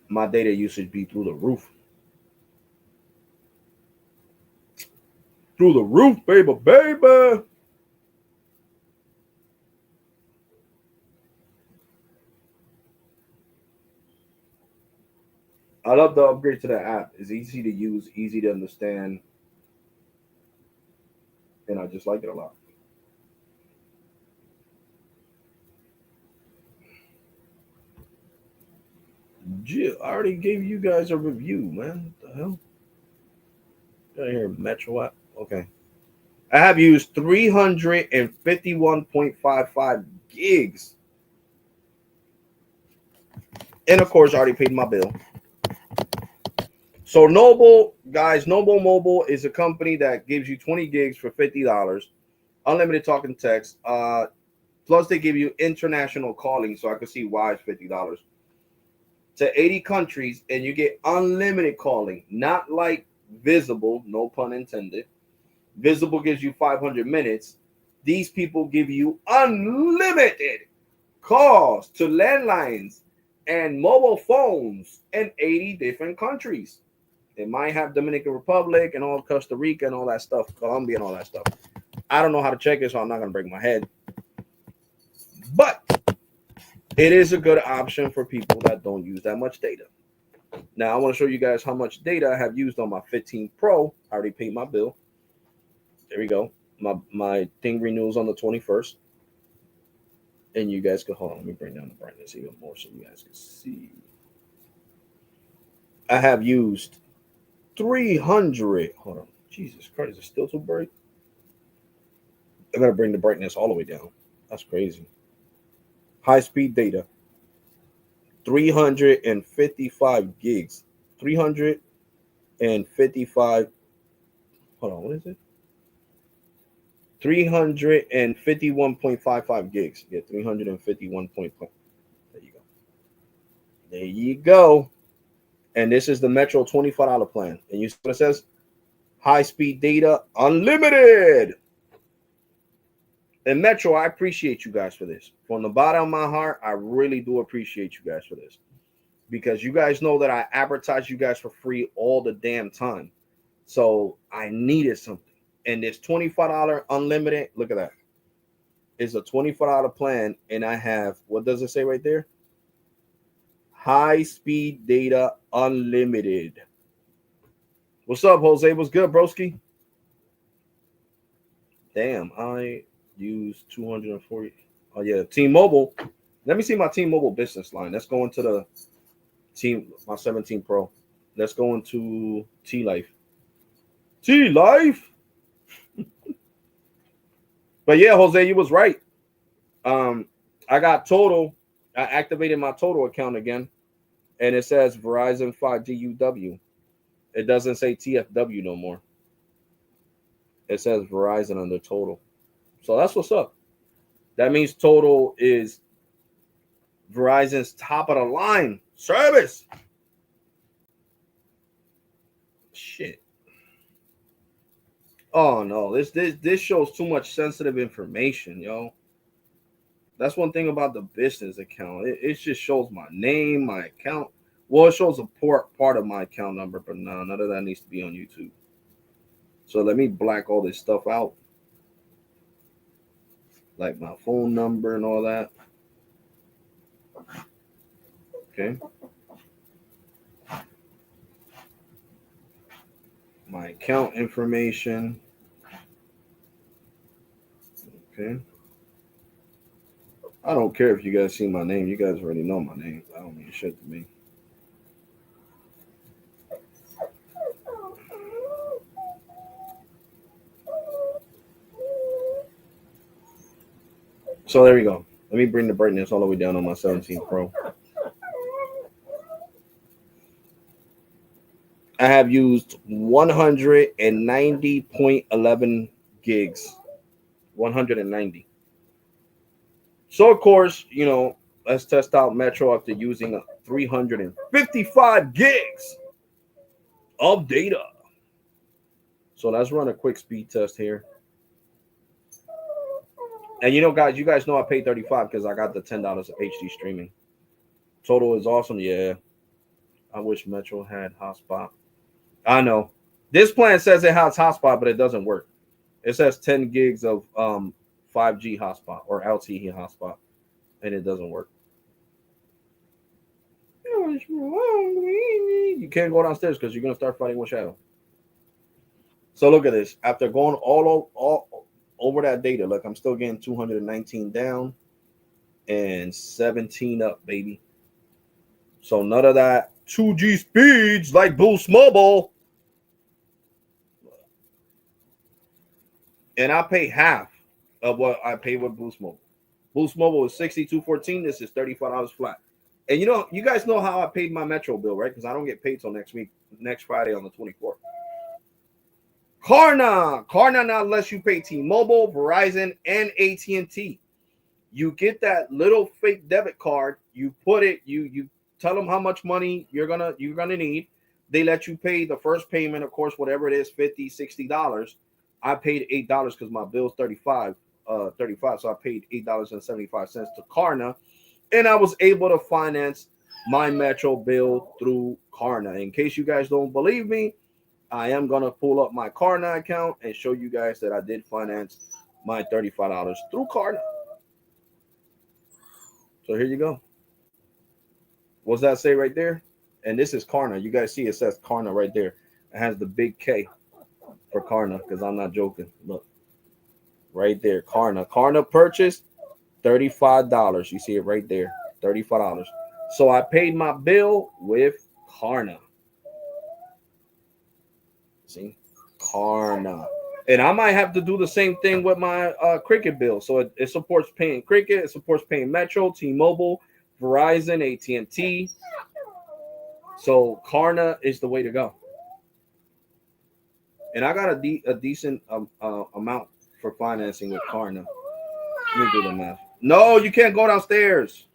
My data usage be through the roof. Through the roof, baby, baby. I love the upgrade to the app. It's easy to use, easy to understand, and I just like it a lot. Jill, I already gave you guys a review, man. What the hell? Got here, Metro app. Okay. I have used 351.55 gigs. And of course, I already paid my bill. So Noble, guys, Noble Mobile is a company that gives you 20 gigs for $50, unlimited talking text. Plus they give you international calling, so I can see why it's $50. To 80 countries, and you get unlimited calling, not like Visible, no pun intended. Visible gives you 500 minutes. These people give you unlimited calls to landlines and mobile phones in 80 different countries. They might have Dominican Republic and all Costa Rica and all that stuff, Colombia and all that stuff. I don't know how to check it, so I'm not going to break my head. But it is a good option for people that don't use that much data. Now, I want to show you guys how much data I have used on my 15 Pro. I already paid my bill. There we go. My thing renews on the 21st. And you guys can, hold on, let me bring down the brightness even more so you guys can see. I have used 300. Hold on. Jesus Christ, is it still too bright? I got to bring the brightness all the way down. That's crazy. High-speed data. 355 gigs. 355. Hold on, what is it? 351.55 gigs. Yeah, 351.5. There you go. There you go. And this is the Metro $25 plan. And you see what it says? High-speed data, unlimited. And Metro, I appreciate you guys for this. From the bottom of my heart, I really do appreciate you guys for this. Because you guys know that I advertise you guys for free all the damn time. So I needed something. And this $25 unlimited, look at that. It's a $24 plan. And I have, what does it say right there? High-speed data unlimited. What's up, Jose? What's good, broski? Damn, I use 240. Oh yeah, T-Mobile. Let me see my T-Mobile business line. Let's go into the team, my 17 Pro. Let's go into T-Life. T-Life. But yeah, Jose, you was right. I got Total. I activated my Total account again, and it says Verizon 5G UW. It doesn't say TFW no more. It says Verizon under Total. So that's what's up. That means Total is Verizon's top of the line service. Shit. Oh no, this shows too much sensitive information, yo. That's one thing about the business account. It just shows my name, my account. Well, it shows a part of my account number, but no, none of that needs to be on YouTube. So let me black all this stuff out, like my phone number and all that. Okay. My account information. Okay. I don't care if you guys see my name. You guys already know my name. I don't mean shit to me. So there we go. Let me bring the brightness all the way down on my 17 Pro. I have used 190.11 gigs. 190. So of course, you know, let's test out Metro after using 355 gigs of data. So let's run a quick speed test here. And you know, guys, you guys know I paid $35 because I got the $10 of HD streaming. Total is awesome. Yeah. I wish Metro had hotspot. I know. This plan says it has hotspot, but it doesn't work. It says 10 gigs of 5G hotspot or LTE hotspot, and it doesn't work. You can't go downstairs because you're going to start fighting with Shadow. So look at this. After going all over that data, look, I'm still getting 219 down and 17 up, baby. So none of that 2G speeds like Boost Mobile. And I pay half of what I pay with Boost Mobile. Boost Mobile is $62.14. This is $35 flat. And you know, you guys know how I paid my Metro bill, right? Because I don't get paid till next Friday on the 24th. Klarna now lets you pay T-Mobile, Verizon, and AT&T. You get that little fake debit card. You put it. You tell them how much money you're gonna need. They let you pay the first payment, of course, whatever it is, $50, $60. I paid $8 because my bill's $35. So I paid $8.75 to Klarna, and I was able to finance my Metro bill through Klarna. In case you guys don't believe me, I am gonna pull up my Klarna account and show you guys that I did finance my $35 through Klarna. So here you go. What's that say right there? And this is Klarna. You guys see it says Klarna right there. It has the big K for Klarna because I'm not joking. Look, right there, Klarna. Klarna purchase $35. You see it right there, $35. So I paid my bill with Klarna. See, Klarna. And I might have to do the same thing with my Cricket bill. So it supports paying Cricket. It supports paying Metro, T-Mobile, Verizon, AT&T. So Klarna is the way to go. And I got a decent amount for financing with Klarna. Let me do the math. No, you can't go downstairs.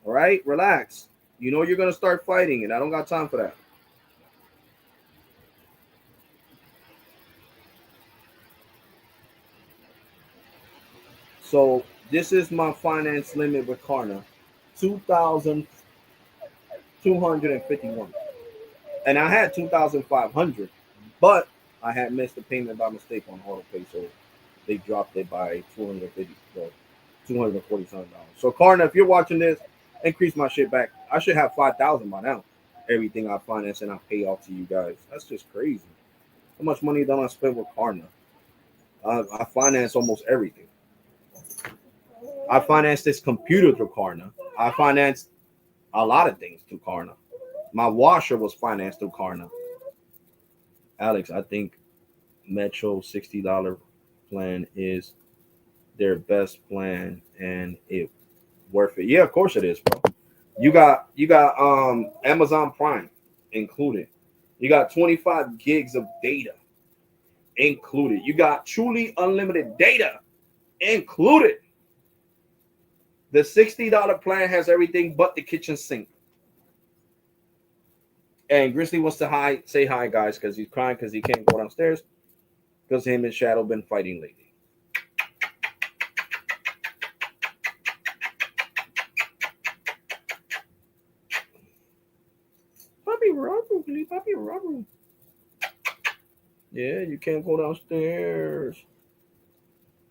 All right, relax. You know you're going to start fighting, and I don't got time for that. So this is my finance limit with Klarna, $2,251, and I had $2,500, but I had missed a payment by mistake on AutoPay, so they dropped it by $247. So Klarna, if you're watching this, increase my shit back. I should have $5,000 by now. Everything I finance and I pay off to you guys. That's just crazy. How much money don't I spend with Klarna? I finance almost everything. I financed this computer through Klarna. I financed a lot of things through Klarna. My washer was financed through Klarna. Alex, I think Metro $60 plan is their best plan and it worth it. Yeah, of course it is, bro. You got Amazon Prime included. You got 25 gigs of data. included. You got truly unlimited data included. The $60 plan has everything but the kitchen sink. And Grizzly wants to say hi, guys, because he's crying because he can't go downstairs because him and Shadow been fighting lately. Puppy rubber. Yeah, you can't go downstairs.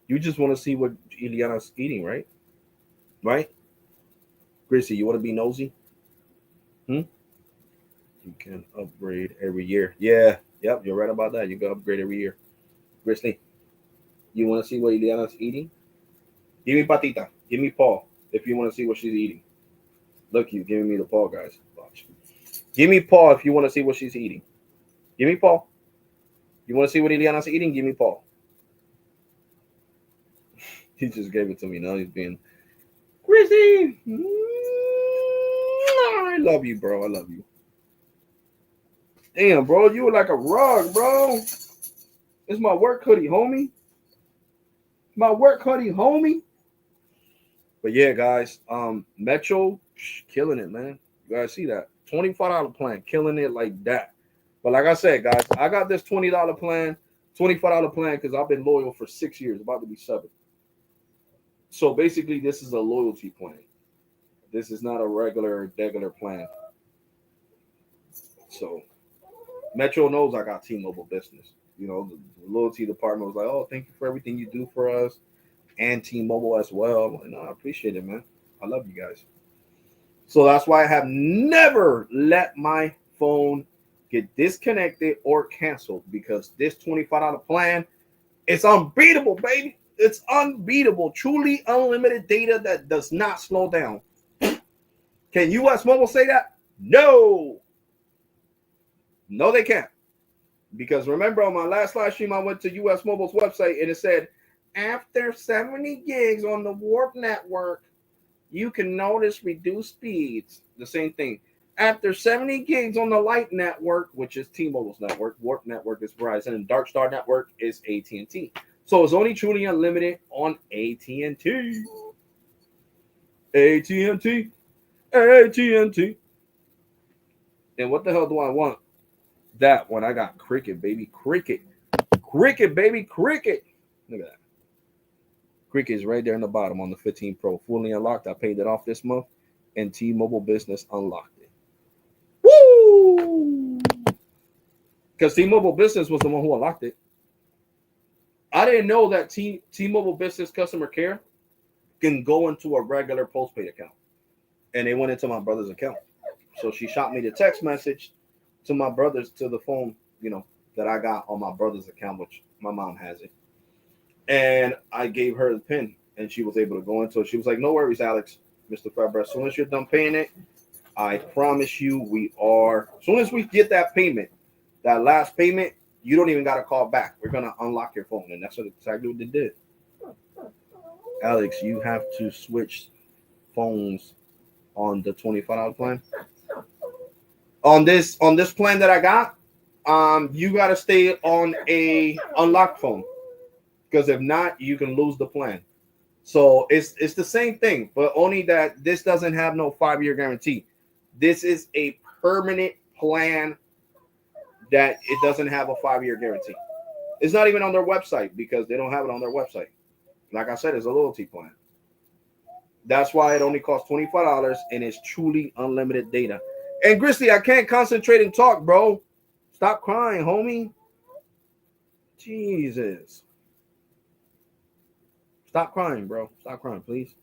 You just want to see what Ileana's eating, right? Right? Grizzly, you want to be nosy? You can upgrade every year. Yeah, yep, you're right about that. You can upgrade every year. Grizzly, you want to see what Ileana's eating? Give me Patita. Give me paw if you want to see what she's eating. Look, you giving me the paw, guys. Watch. Give me paw if you want to see what she's eating. Give me paw. You want to see what Ileana's eating? Give me paw. He just gave it to me. Now he's being Grizzly. I love you, bro. I love you. Damn, bro, you were like a rug, bro. It's my work hoodie, homie. My work hoodie, homie. But yeah, guys, Metro killing it, man. You guys see that $25 plan, killing it like that. But like I said, guys, I got this $20 plan, $25 plan because I've been loyal for 6 years, about to be 7. So basically, this is a loyalty plan. This is not a regular plan. So Metro knows I got T-Mobile business. You know, the loyalty department was like, "Oh, thank you for everything you do for us, and T-Mobile as well." I'm like, no, I appreciate it, man. I love you guys. So that's why I have never let my phone get disconnected or canceled because this $25 plan is unbeatable, baby. It's unbeatable. Truly unlimited data that does not slow down. Can US Mobile say that? No. No, they can't. Because remember on my last live stream, I went to US Mobile's website and it said, after 70 gigs on the Warp network, you can notice reduced speeds. The same thing. After 70 gigs on the Light network, which is T-Mobile's network, Warp network is Verizon, and Dark Star network is AT&T. So it's only truly unlimited on AT&T. AT&T. AT&T. And what the hell do I want? That one I got Cricket, baby. Cricket, baby. Cricket. Look at that. Cricket is right there in the bottom on the 15 Pro. Fully unlocked. I paid it off this month. And T-Mobile Business unlocked it. Woo! Because T-Mobile Business was the one who unlocked it. I didn't know that T-Mobile Business customer care can go into a regular postpaid account. And they went into my brother's account. So she shot me the text message to my brother's, to the phone, you know, that I got on my brother's account, which my mom has it. And I gave her the PIN, and she was able to go into it. She was like, no worries, Alex, Mr. Faber. As soon as you're done paying it, I promise you we are. As soon as we get that payment, that last payment, you don't even got to call back. We're going to unlock your phone. And that's exactly what they did. Alex, you have to switch phones on the $25 plan. On this plan that I got, you got to stay on a unlocked phone. Because if not, you can lose the plan. So it's the same thing, but only that this doesn't have no 5-year guarantee. This is a permanent plan that it doesn't have a 5-year guarantee. It's not even on their website because they don't have it on their website. Like I said, it's a loyalty plan. That's why it only costs $25 and it's truly unlimited data. And Grizzly, I can't concentrate and talk, bro. Stop crying, homie. Jesus. Stop crying, bro. Stop crying, please.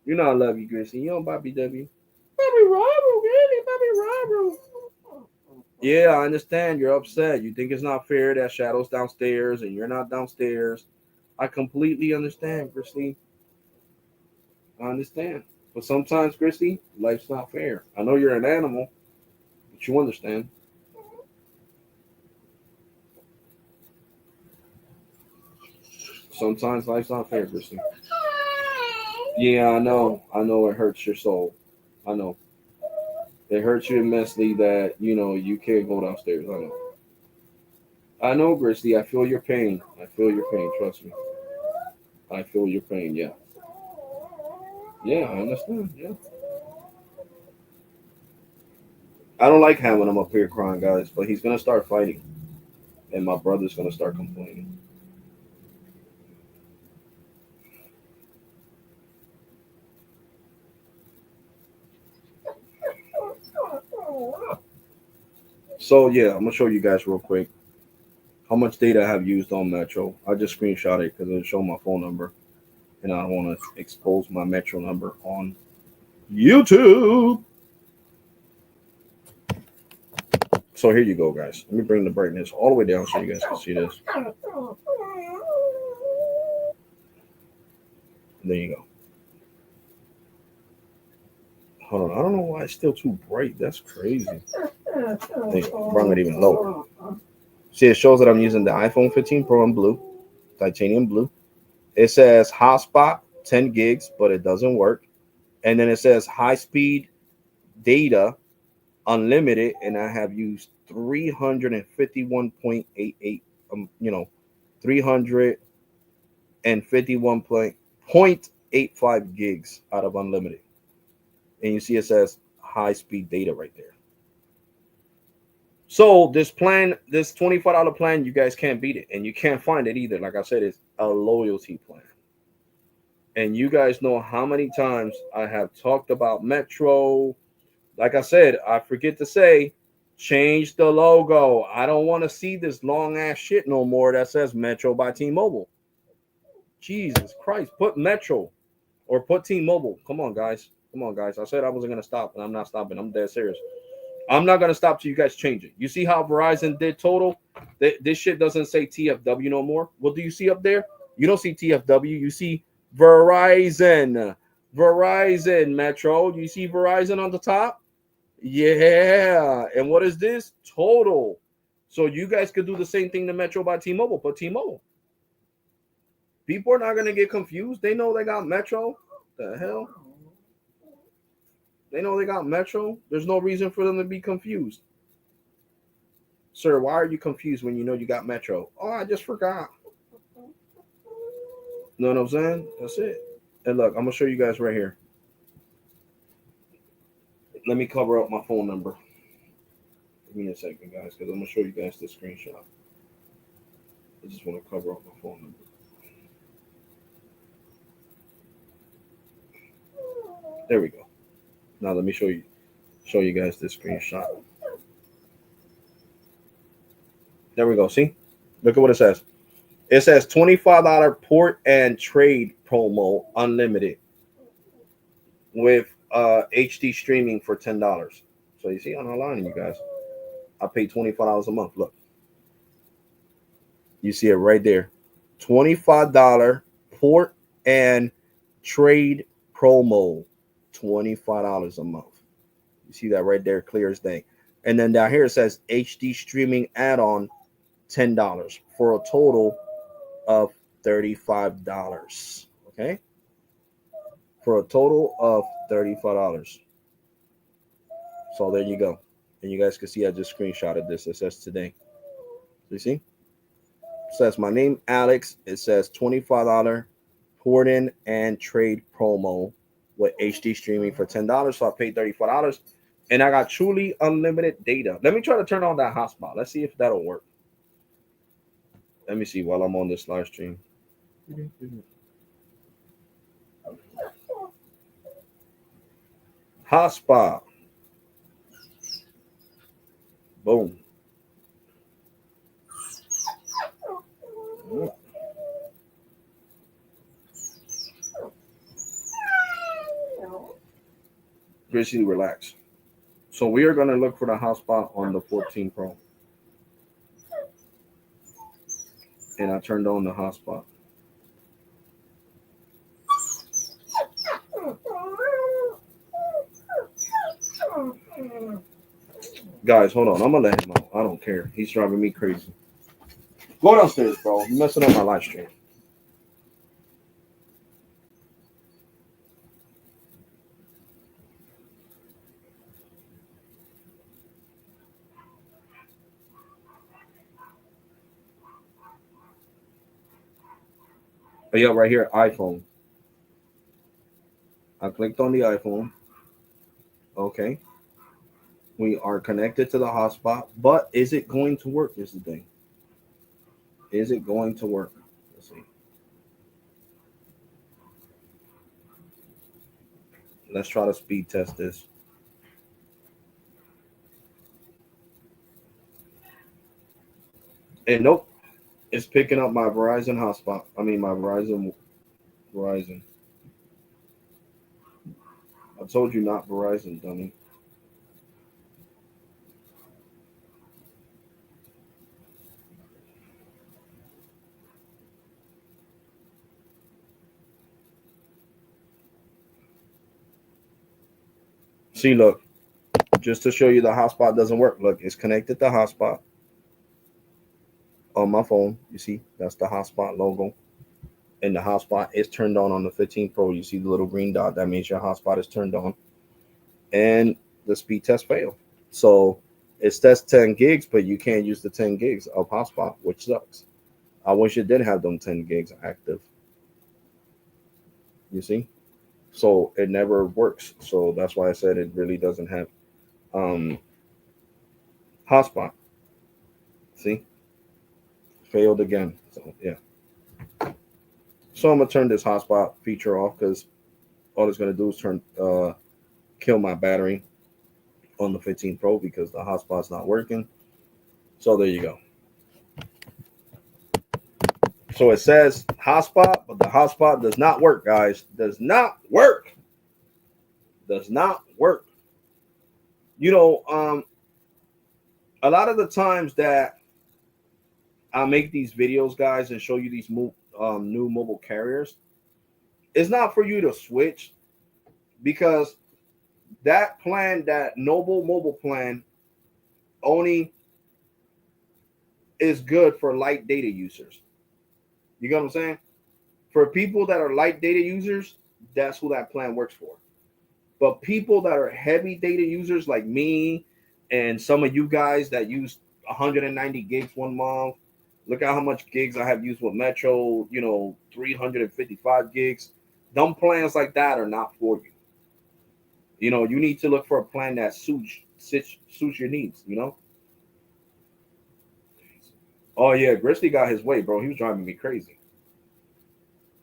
You know I love you, Grizzly. You don't Bobby W. Bobby Robert, really? Bobby Robert. Yeah, I understand. You're upset. You think it's not fair that Shadow's downstairs and you're not downstairs. I completely understand, Grizzly. I understand. But sometimes, Grizzly, life's not fair. I know you're an animal, but you understand. Sometimes life's not fair, Grizzly. Yeah, I know. I know it hurts your soul. I know. It hurts you immensely that, you know, you can't go downstairs. I know. I know, Grizzly. I feel your pain. I feel your pain. Trust me. I feel your pain. Yeah. Yeah, I understand. Yeah. I don't like having him up here crying, guys, but he's gonna start fighting, and my brother's gonna start complaining. So yeah, I'm gonna show you guys real quick how much data I have used on Metro. I just screenshot it because it'll show my phone number, and I don't want to expose my Metro number on YouTube. So here you go, guys. Let me bring the brightness all the way down so you guys can see this. There you go. Hold on. I don't know why it's still too bright. That's crazy. They bring it even lower. See, it shows that I'm using the iPhone 15 Pro in blue, titanium blue. It says hotspot 10 gigs, but it doesn't work. And then it says high speed data unlimited, and I have used 351.88. 351.85 gigs out of unlimited. And you see it says high speed data right there. So this plan, this $25 plan, you guys can't beat it, and you can't find it either. Like I said, it's a loyalty plan. And you guys know how many times I have talked about Metro. Like I said, I forget to say, change the logo. I don't want to see this long ass shit no more that says Metro by T-Mobile. Jesus Christ, put Metro or put T-Mobile. Come on, guys. Come on, guys. I said I wasn't gonna stop, and I'm not stopping. I'm dead serious. I'm not gonna stop till you guys change it. You see how Verizon did total? This shit doesn't say TFW no more. What do you see up there? You don't see TFW. You see Verizon. Verizon Metro. You see Verizon on the top? Yeah. And what is this? Total. So you guys could do the same thing to Metro by T-Mobile. Put T-Mobile. People are not gonna get confused. They know they got Metro. The hell? They know they got Metro. There's no reason for them to be confused. Sir, why are you confused when you know you got Metro? Oh, I just forgot. You know what I'm saying? That's it. And look, I'm gonna show you guys right here. Let me cover up my phone number. Give me a second, guys, because I'm gonna show you guys the screenshot. I just want to cover up my phone number. There we go. Now let me show you guys this screenshot. There we go. See? Look at what it says. It says $25 port and trade promo unlimited with HD streaming for $10. So you see, I'm not lying to you guys. I pay $25 a month. Look. You see it right there. $25 port and trade promo. $25 a month. You see that right there, clear as day. And then down here it says HD streaming add-on $10 for a total of $35. Okay? For a total of $35. So there you go. And you guys can see I just screenshotted this. It says today. You see? It says my name, Alex. It says $25 port in and trade promo with HD streaming for $10. So I paid $34. And I got truly unlimited data. Let me try to turn on that hotspot. Let's see if that'll work. Let me see while I'm on this live stream. Hotspot. Boom. Basically, relax. So we are going to look for the hotspot on the 14 Pro. And I turned on the hotspot. Guys, hold on. I'm going to let him know. I don't care. He's driving me crazy. Go downstairs, bro. You're messing up my live stream. Oh, yeah, right here, iPhone. I clicked on the iPhone. Okay. We are connected to the hotspot, but is it going to work? Is the thing. Is it going to work? Let's see. Let's try to speed test this. And nope, it's picking up my Verizon hotspot. I mean, my Verizon. I told you not Verizon, dummy. See, look, just to show you the hotspot doesn't work. Look, it's connected to hotspot on my phone. You see, that's the hotspot logo. And the hotspot is turned on the 15 Pro. You see the little green dot. That means your hotspot is turned on. And the speed test failed. So it says 10 gigs, but you can't use the 10 gigs of hotspot, which sucks. I wish it did have them 10 gigs active. You see? So it never works. So that's why I said it really doesn't have um hotspot. See? Failed again. So yeah. So I'm gonna turn this hotspot feature off because all it's gonna do is kill my battery on the 15 Pro because the hotspot's not working. So there you go. So it says hotspot, but the hotspot does not work, guys. Does not work. Does not work. You know, a lot of the times that I make these videos, guys, and show you these new mobile carriers, it's not for you to switch because that plan, that Noble mobile plan, only is good for light data users. You get what I'm saying? For people that are light data users, that's who that plan works for. But people that are heavy data users like me and some of you guys that use 190 gigs 1 month, look at how much gigs I have used with Metro, 355 gigs. Dumb plans like that are not for you. You need to look for a plan that suits your needs. Oh yeah, Grizzly got his way, bro. He was driving me crazy.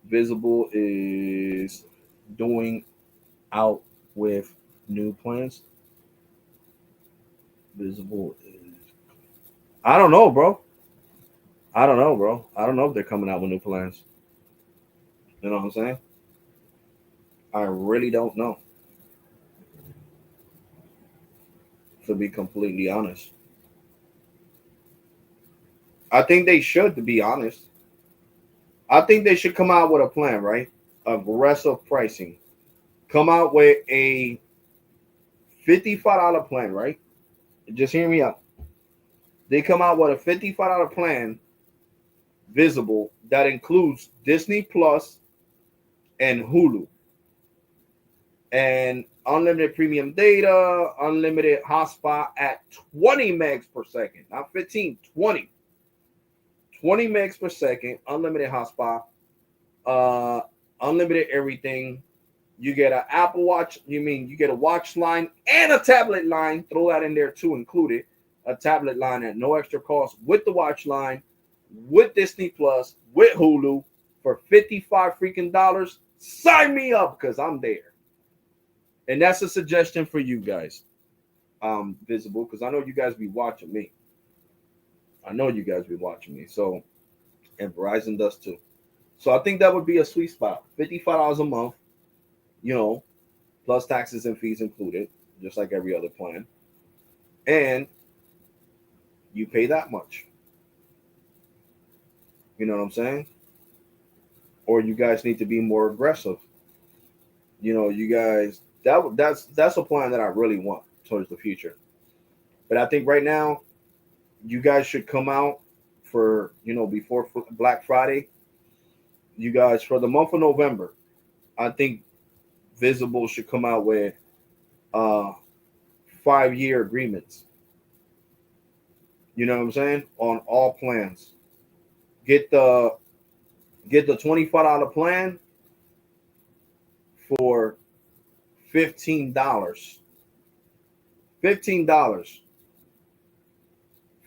Visible is doing out with new plans. Visible is. I don't know, bro. I don't know, bro. I don't know if they're coming out with new plans. You know what I'm saying? I really don't know. To be completely honest, I think they should. To be honest, I think they should come out with a plan, right? Aggressive pricing. Come out with a $55 plan, right? Just hear me out. They come out with a $55 plan, visible, that includes Disney Plus and Hulu, and unlimited premium data, unlimited hotspot at 20 megs per second, not 15, 20. 20 megs per second, unlimited hotspot, uh, unlimited everything. You get an Apple Watch. You get a watch line and a tablet line. Throw that in there too, included. A tablet line at no extra cost with the watch line, with Disney Plus, with Hulu for 55 freaking dollars. Sign me up because I'm there. And that's a suggestion for you guys, visible, because I know you guys be watching me. I know you guys be watching me. So, and Verizon does too. So I think that would be a sweet spot. $55 a month, plus taxes and fees included, just like every other plan. And you pay that much. You know what I'm saying? Or you guys need to be more aggressive. You guys that's a plan that I really want towards the future. But I think right now you guys should come out for before Black Friday. You guys for the month of November, I think Visible should come out with uh 5-year agreements. You know what I'm saying? On all plans. Get the Get the $25 plan for $15. $15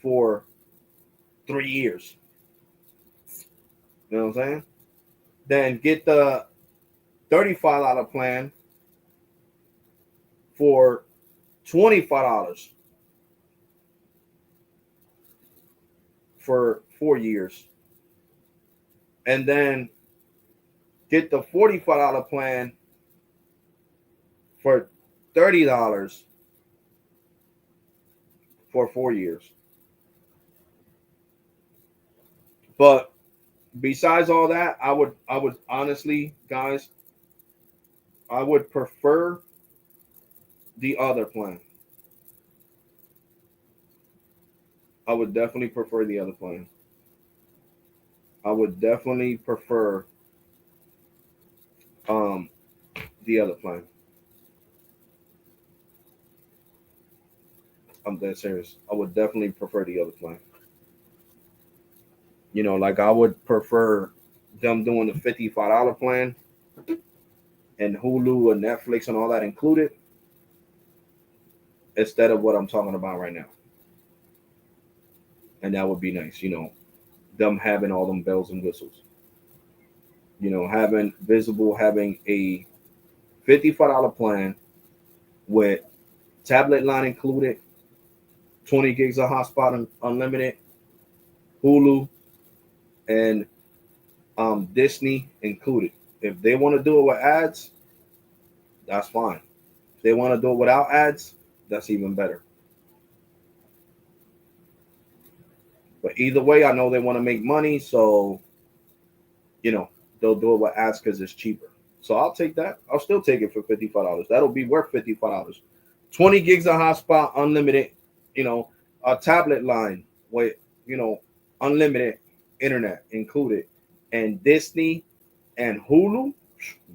for 3 years. You know what I'm saying? Then get the $35 plan for $25 for 4 years. And then get the $45 plan for $30 for 4 years. But besides all that, I would honestly, guys, I would prefer the other plan. I would definitely prefer the other plan. I would definitely prefer the other plan. I'm dead serious. I would definitely prefer the other plan. You know, like I would prefer them doing the $55 plan and Hulu and Netflix and all that included instead of what I'm talking about right now. And that would be nice, you know, them having all them bells and whistles. You know, having Visible having a $55 plan with tablet line included, 20 gigs of hotspot unlimited, Hulu, and Disney included. If they want to do it with ads, that's fine. If they want to do it without ads, that's even better. But either way, I know they want to make money, so you know they'll do it with ads because it's cheaper. So I'll take that. I'll still take it for $55. That'll be worth $55. 20 gigs of hotspot, unlimited. You know, a tablet line with unlimited internet included, and Disney and Hulu.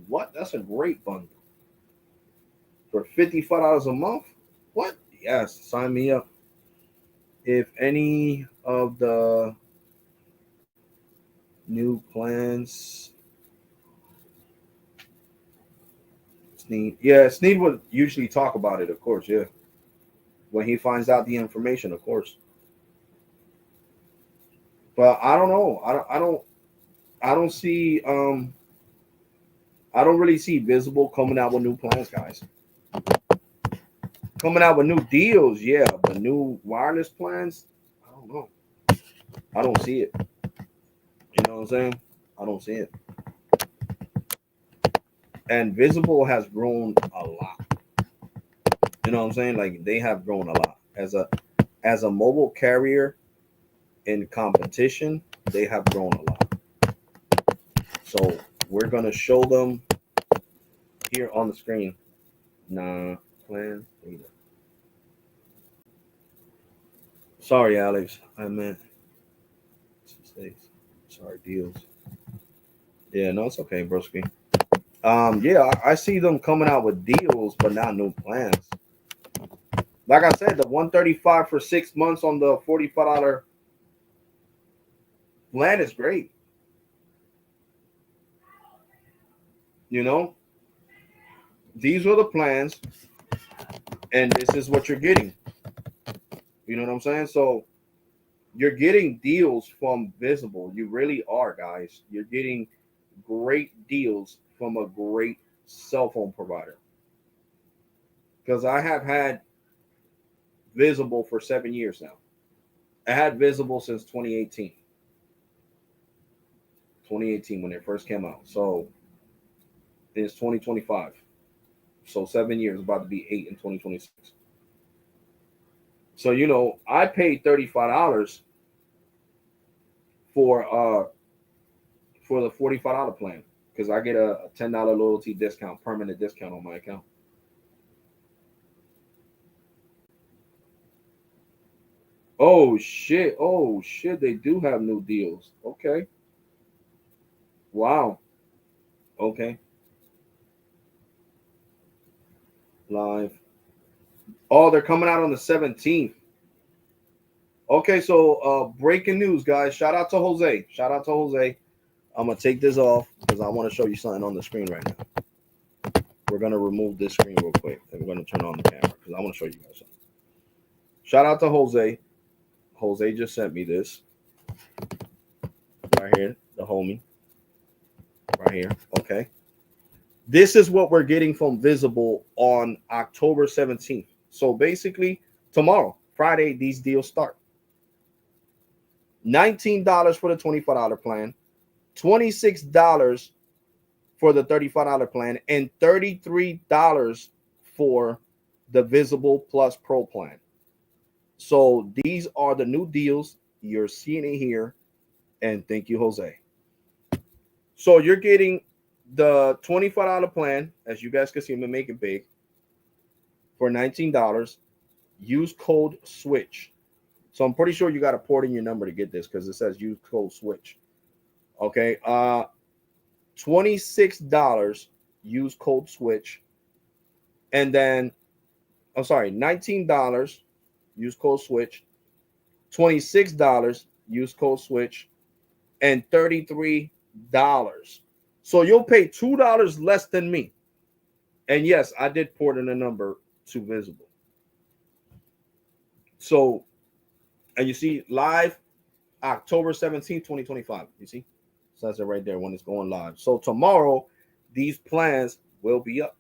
What? That's a great bundle for $55 a month. What? Yes, sign me up. If any of the new plans, Sneed would usually talk about it, of course, yeah. When he finds out the information, of course. But I don't know. I don't see I don't really see Visible coming out with new plans, guys. Coming out with new deals, yeah, but new wireless plans, I don't know. I don't see it. You know what I'm saying? I don't see it. And Visible has grown a lot. You know what I'm saying? Like they have grown a lot as a mobile carrier in competition. They have grown a lot. So we're gonna show them here on the screen. Nah, plan data. Sorry, Alex. I meant mistakes. Sorry, deals. Yeah, no, it's okay, broski. Yeah, I see them coming out with deals, but not new plans. Like I said, the 135 for 6 months on the $45 plan is great. You know, these are the plans, and this is what you're getting. You know what I'm saying? So you're getting deals from Visible. You really are, guys. You're getting great deals from a great cell phone provider. Because I have had Visible for 7 years now. I had Visible since 2018. 2018 when it first came out. So it's 2025. So 7 years, about to be 8 in 2026. So I paid $35 for the $45 plan because I get a $10 loyalty discount, permanent discount on my account. Oh shit! They do have new deals. Okay. Wow. Okay. Live. Oh, they're coming out on the 17th. Okay, so breaking news, guys. Shout out to Jose. I'm gonna take this off because I want to show you something on the screen right now. We're gonna remove this screen real quick and we're gonna turn on the camera because I want to show you guys something. Shout out to Jose. Jose just sent me this right here, the homie, right here. Okay, this is what we're getting from Visible on October 17th. So basically, tomorrow, Friday, these deals start. $19 for the $25 plan, $26 for the $35 plan, and $33 for the Visible Plus Pro plan. So these are the new deals. You're seeing it here. And thank you, Jose. So you're getting the $25 plan, as you guys can see, I'm gonna make it big, for $19. Use code SWITCH. So I'm pretty sure you got to port in your number to get this because it says use code SWITCH. Okay. $26. Use code SWITCH. And then, I'm sorry, $19. Use code SWITCH. $26. Use code SWITCH. And $33. So you'll pay $2 less than me. And yes, I did port in a number to Visible. So, and you see live October 17th, 2025. You see? So that's it right there when it's going live. So tomorrow, these plans will be up.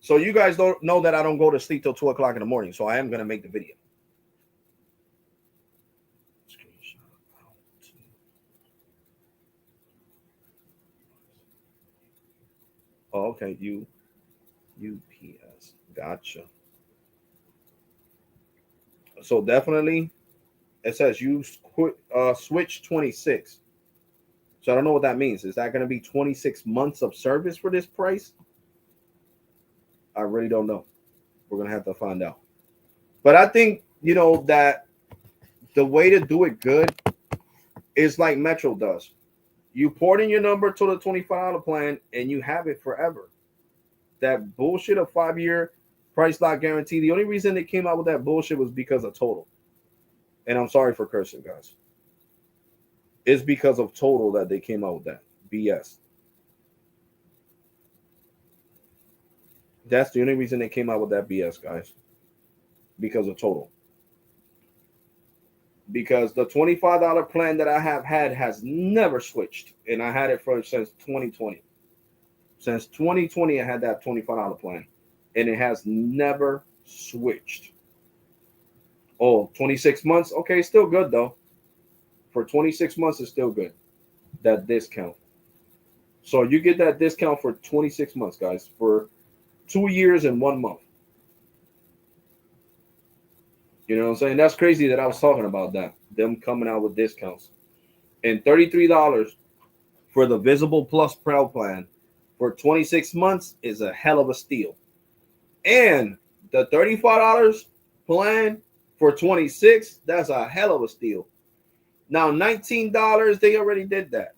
So you guys don't know that I don't go to sleep till 2 o'clock in the morning. So I am going to make the video. Oh, okay. UPS. Gotcha. So definitely, it says use switch 26. So I don't know what that means. Is that going to be 26 months of service for this price? I really don't know. We're going to have to find out. But I think, that the way to do it good is like Metro does. You port in your number to the $25 plan and you have it forever. That bullshit of 5-year price lock guarantee. The only reason they came out with that bullshit was because of Total. And I'm sorry for cursing, guys. It's because of Total that they came out with that BS. That's the only reason they came out with that BS, guys. Because of Total. Because the $25 plan that I have had has never switched. And I had it since 2020. Since 2020, I had that $25 plan. And it has never switched. Oh, 26 months? Okay, still good, though. For 26 months, it's still good. That discount. So you get that discount for 26 months, guys. For 2 years and 1 month. You know what I'm saying? That's crazy that I was talking about that. Them coming out with discounts. And $33 for the Visible Plus Pro plan for 26 months is a hell of a steal. And the $35 plan for 26, that's a hell of a steal. Now, $19, they already did that.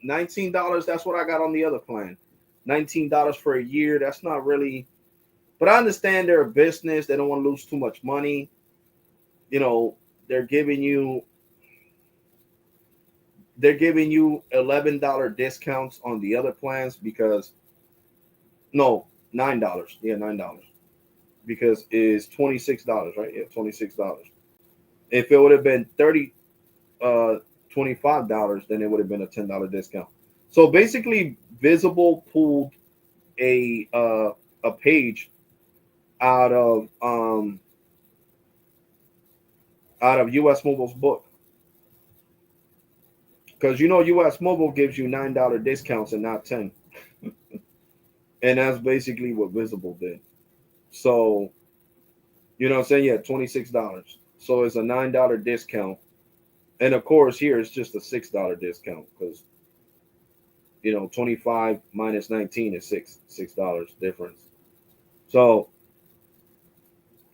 $19, that's what I got on the other plan. $19 for a year, that's not really. But I understand they're a business. They don't want to lose too much money. They're giving you $11 discounts on the other plans because no, $9. Yeah, $9. Because it's $26, right? Yeah, $26. If it would have been $25, then it would have been a $10 discount. So basically, Visible pulled a page out of US Mobile's book. Because US Mobile gives you $9 discounts and not 10. And that's basically what Visible did. So, you know what I'm saying? Yeah, $26. So it's a $9 discount. And of course, here it's just a $6 discount because, 25 minus 19 is $6 difference. So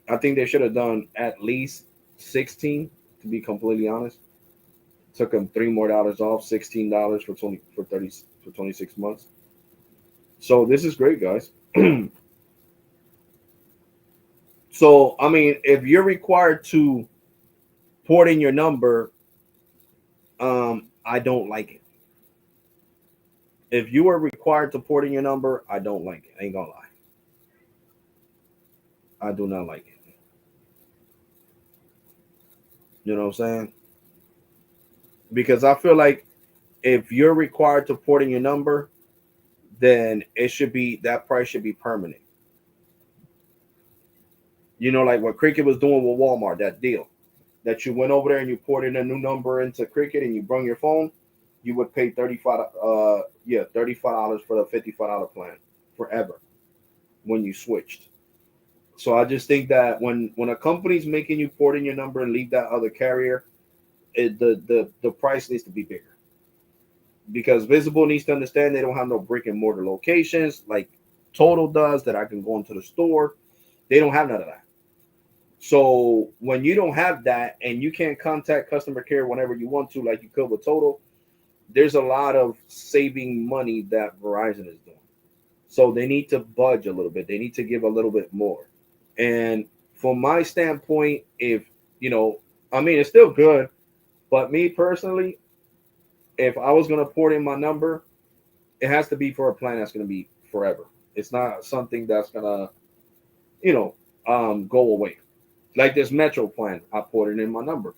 I think they should have done at least 16, to be completely honest. Took them $3 more off, $16 for 26 months. So this is great, guys. So, I mean, if you're required to port in your number, I I don't like it. If you are required to port in your number, I don't like it. I ain't gonna lie. I do not like it. You know what I'm saying? Because I feel like if you're required to port in your number, then it should be that price should be permanent. You know, like what Cricket was doing with Walmart, that deal that you went over there and you ported a new number into Cricket and you brought your phone, you would pay $35 for the $55 plan forever when you switched. So I just think that when a company's making you port in your number and leave that other carrier, the price needs to be bigger because Visible needs to understand they don't have no brick and mortar locations like Total does that I can go into the store. They don't have none of that. So when you don't have that and you can't contact customer care whenever you want to, like you could with Total, there's a lot of saving money that Verizon is doing. So they need to budge a little bit. They need to give a little bit more. And from my standpoint, if I mean, it's still good, but me personally, if I was gonna port in my number, it has to be for a plan that's gonna be forever. It's not something that's gonna, you know, go away. Like this Metro plan, I ported in my number.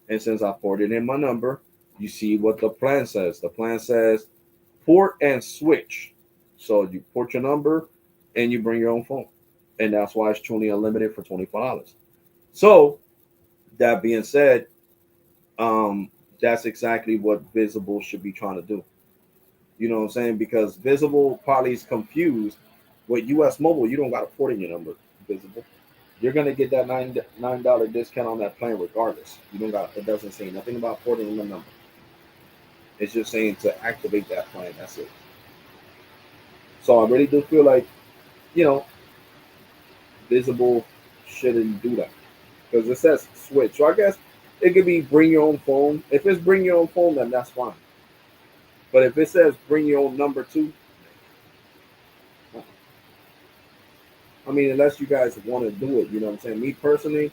And since I ported in my number, you see what the plan says. The plan says port and switch. So you port your number and you bring your own phone. And that's why it's truly unlimited for $25. So that being said, that's exactly what Visible should be trying to do. You know what I'm saying? Because Visible probably is confused with US Mobile. You don't got to port in your number, Visible. You're gonna get that $9 discount on that plan regardless. You don't got it doesn't say nothing about porting in the number. It's just saying to activate that plan. That's it. So I really do feel like, you know, Visible shouldn't do that. Because it says switch. So I guess it could be bring your own phone. If it's bring your own phone, then that's fine. But if it says bring your own number too, I mean, unless you guys want to do it, you know what I'm saying? Me personally,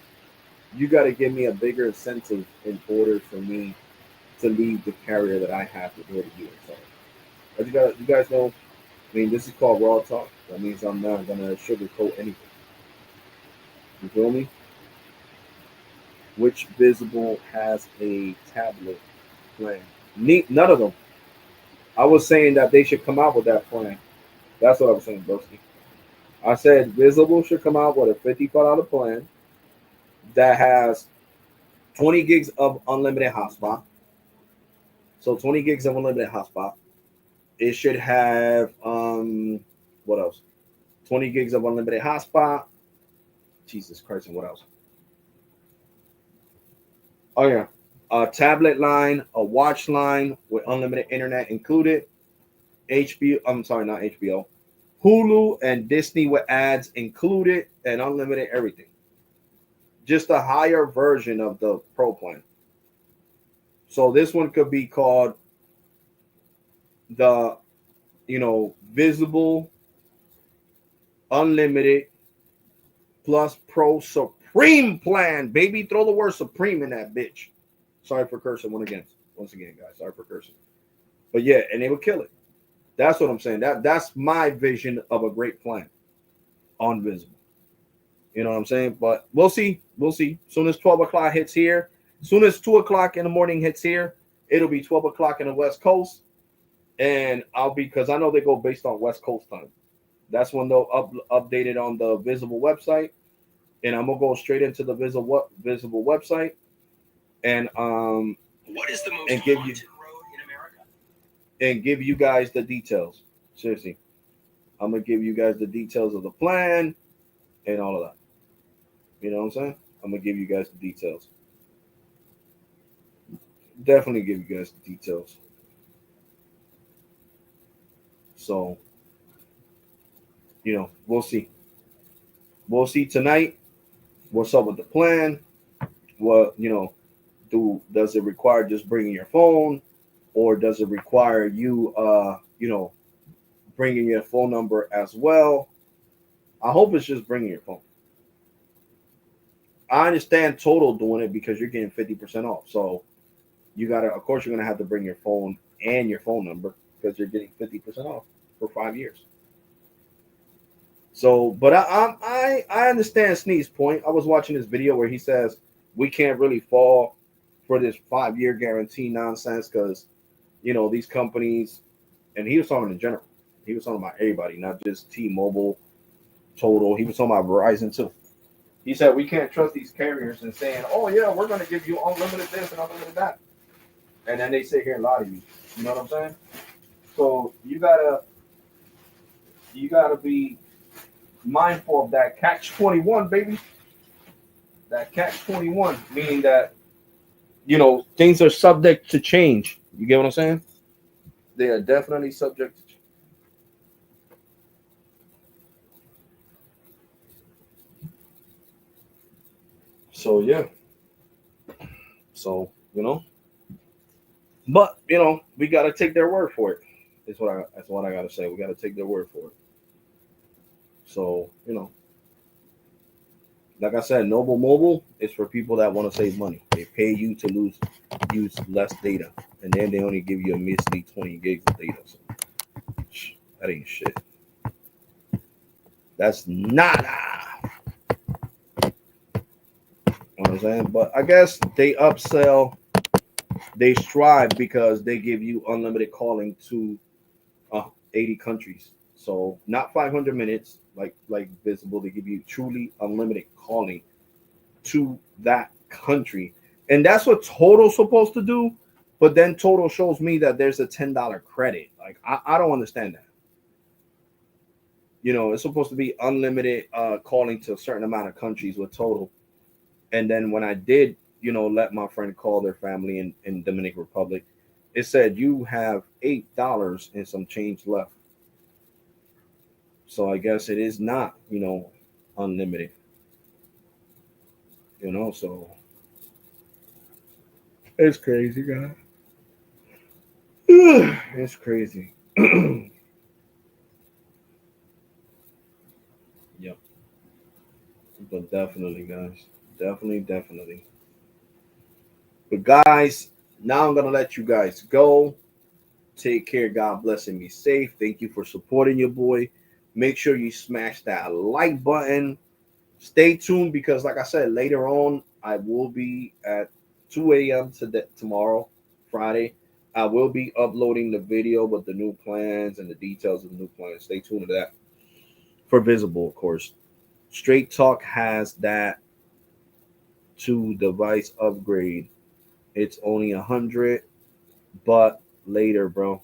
you got to give me a bigger incentive in order for me to leave the carrier that I have to go to you. So, as you guys know, I mean, this is called RAwTAlk. That means I'm not gonna sugarcoat anything. You feel me? Which Visible has a tablet plan? None of them. I was saying that they should come out with that plan. That's what I was saying, Broski. I said Visible should come out with a $55 plan that has 20 gigs of unlimited hotspot. So 20 gigs of unlimited hotspot. It should have what else? 20 gigs of unlimited hotspot. Jesus Christ, and what else? Oh yeah. A tablet line, a watch line with unlimited internet included. HBO, I'm sorry, not HBO. Hulu and Disney with ads included and unlimited everything. Just a higher version of the Pro plan. So this one could be called the, Visible Unlimited Plus Pro Supreme plan. Baby, throw the word supreme in that bitch. Sorry for cursing once again, guys. Sorry for cursing. But yeah, and they would kill it. That's what I'm saying. That's my vision of a great plan on Visible. You know what I'm saying? But we'll see. We'll see. Soon as 12 o'clock hits here, soon as 2 o'clock in the morning hits here, it'll be 12 o'clock in the West Coast. And because I know they go based on West Coast time. That's when they'll update it on the Visible website. And I'm gonna go straight into the Visible website and What is the most and give you haunted road in America? and give you guys the details. Seriously, I'm gonna give you guys the details of the plan and all of that. You know what I'm saying? I'm gonna give you guys the details. Definitely give you guys the details. So, we'll see. We'll see tonight. What's up with the plan? What does it require just bringing your phone, or does it require you bringing your phone number as well? I hope it's just bringing your phone. I understand Total doing it because you're getting 50% off. So You gotta, of course, you're gonna have to bring your phone and your phone number because you're getting 50% off for 5 years. So, but I understand Snee's point. I was watching this video where he says we can't really fall for this 5 year guarantee nonsense because these companies, and he was talking in general. He was talking about everybody, not just T-Mobile, Total. He was talking about Verizon too. He said we can't trust these carriers and saying, "Oh yeah, we're going to give you unlimited this and unlimited that," and then they sit here and lie to you. You know what I'm saying? So you gotta be mindful of that catch-21, baby. That catch-21, meaning that things are subject to change. You get what I'm saying? They are definitely subject to change. So yeah. So but we gotta take their word for it. That's what I gotta say. We gotta take their word for it. So like I said, Noble Mobile is for people that want to save money. They pay you to use less data, and then they only give you a measly 20 gigs of data. So that ain't shit. That's nada. You know what I'm saying? But I guess they upsell, they strive because they give you unlimited calling to 80 countries. So not 500 minutes like Visible. They give you truly unlimited calling to that country, and that's what Total's supposed to do. But then Total shows me that there's a $10 credit. Like I don't understand that. It's supposed to be unlimited calling to a certain amount of countries with Total. And then when I did, let my friend call their family in Dominican Republic, it said you have $8 and some change left. So I guess it is not, unlimited. So it's crazy, guys. It's crazy. Yep. But definitely, guys. Definitely. But guys, now I'm gonna let you guys go. Take care. God bless and be safe. Thank you for supporting your boy. Make sure you smash that like button. Stay tuned because, like I said, later on I will be at 2 a.m. tomorrow, Friday. I will be uploading the video with the new plans and the details of the new plans. Stay tuned to that. For Visible, of course. Straight Talk has that 2 device upgrade. It's only 100, but later, bro.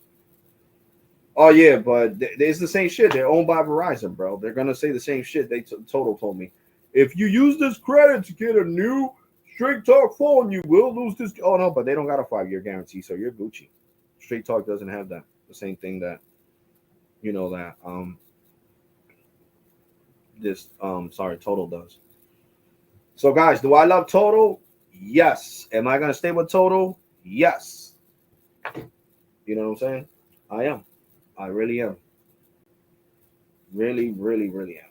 Oh yeah, but it's the same shit. They're owned by Verizon, bro. They're gonna say the same shit. Total told me. If you use this credit to get a new Straight Talk phone, you will lose this. Oh no, but they don't got a 5 year guarantee, so you're Gucci. Straight Talk doesn't have that. The same thing that that this sorry, Total does. So guys, do I love Total? Yes. Am I gonna stay with Total? Yes. You know what I'm saying? I am. I really am. Really, really, really am.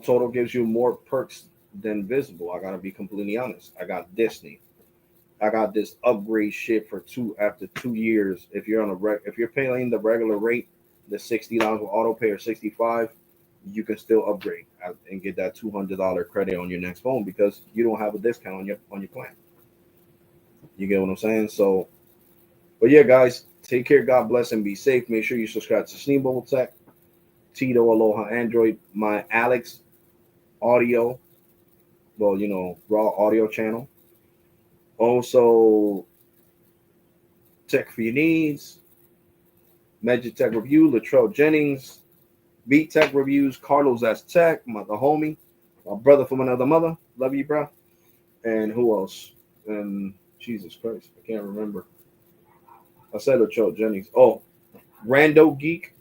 Total gives you more perks than Visible. I gotta be completely honest. I got Disney. I got this upgrade shit for after 2 years. If you're on if you're paying the regular rate, the $60 with auto pay or 65, you can still upgrade and get that $200 credit on your next phone because you don't have a discount on your plan. You get what I'm saying? So, but yeah, guys, take care. God bless and be safe. Make sure you subscribe to Sneebubble Tech, Tito Aloha Android, my Alex Audio, well, Raw Audio channel. Also, Tech for Your Needs, Magic Tech Review, Latrell Jennings, Beat Tech Reviews, Carlos S. Tech, the homie, my brother from another mother. Love you, bro. And who else? And Jesus Christ, I can't remember. I said Latrell Jennings. Oh, Rando Geek,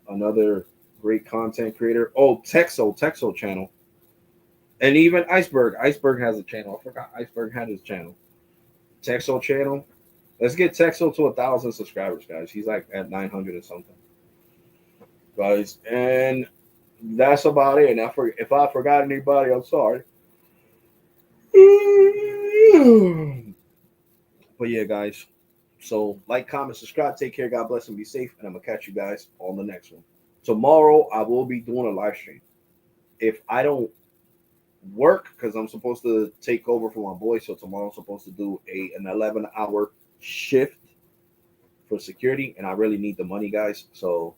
another great content creator. Oh, Texo channel. And even Iceberg. Iceberg has a channel. I forgot Iceberg had his channel. Texo channel. Let's get Texo to 1,000 subscribers, guys. He's like at 900 or something. Guys, and that's about it. Now, if I forgot anybody, I'm sorry. But yeah, guys. So like, comment, subscribe, take care, God bless, and be safe. And I'm gonna catch you guys on the next one. Tomorrow I will be doing a live stream. If I don't work, because I'm supposed to take over for my boy, so tomorrow I'm supposed to do an 11-hour shift for security, and I really need the money, guys. So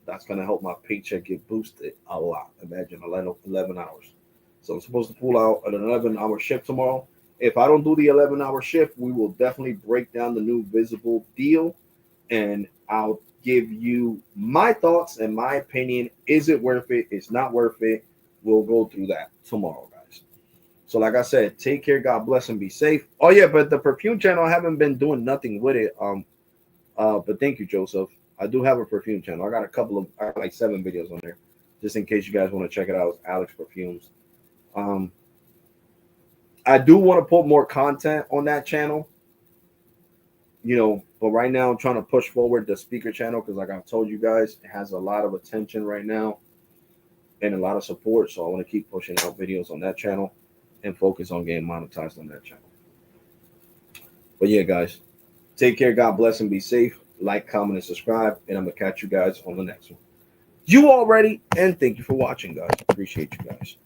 that's gonna help my paycheck get boosted a lot. Imagine 11 hours. So I'm supposed to pull out an 11-hour shift tomorrow. If I don't do the 11-hour shift, we will definitely break down the new Visible deal, and I'll give you my thoughts and my opinion. Is it worth it? It's not worth it. We'll go through that tomorrow, guys. So like I said, take care, God bless, and be safe. Oh yeah, but the perfume channel, I haven't been doing nothing with it. But thank you, Joseph. I do have a perfume channel. I got like 7 videos on there, just in case you guys want to check it out. It's Alex Perfumes. I do want to put more content on that channel, but right now I'm trying to push forward the speaker channel because, like I've told you guys, it has a lot of attention right now and a lot of support. So I want to keep pushing out videos on that channel and focus on getting monetized on that channel. But yeah, guys, take care, God bless, and be safe. Like, comment, and subscribe, and I'm gonna catch you guys on the next one. You already, and thank you for watching, guys. Appreciate you guys.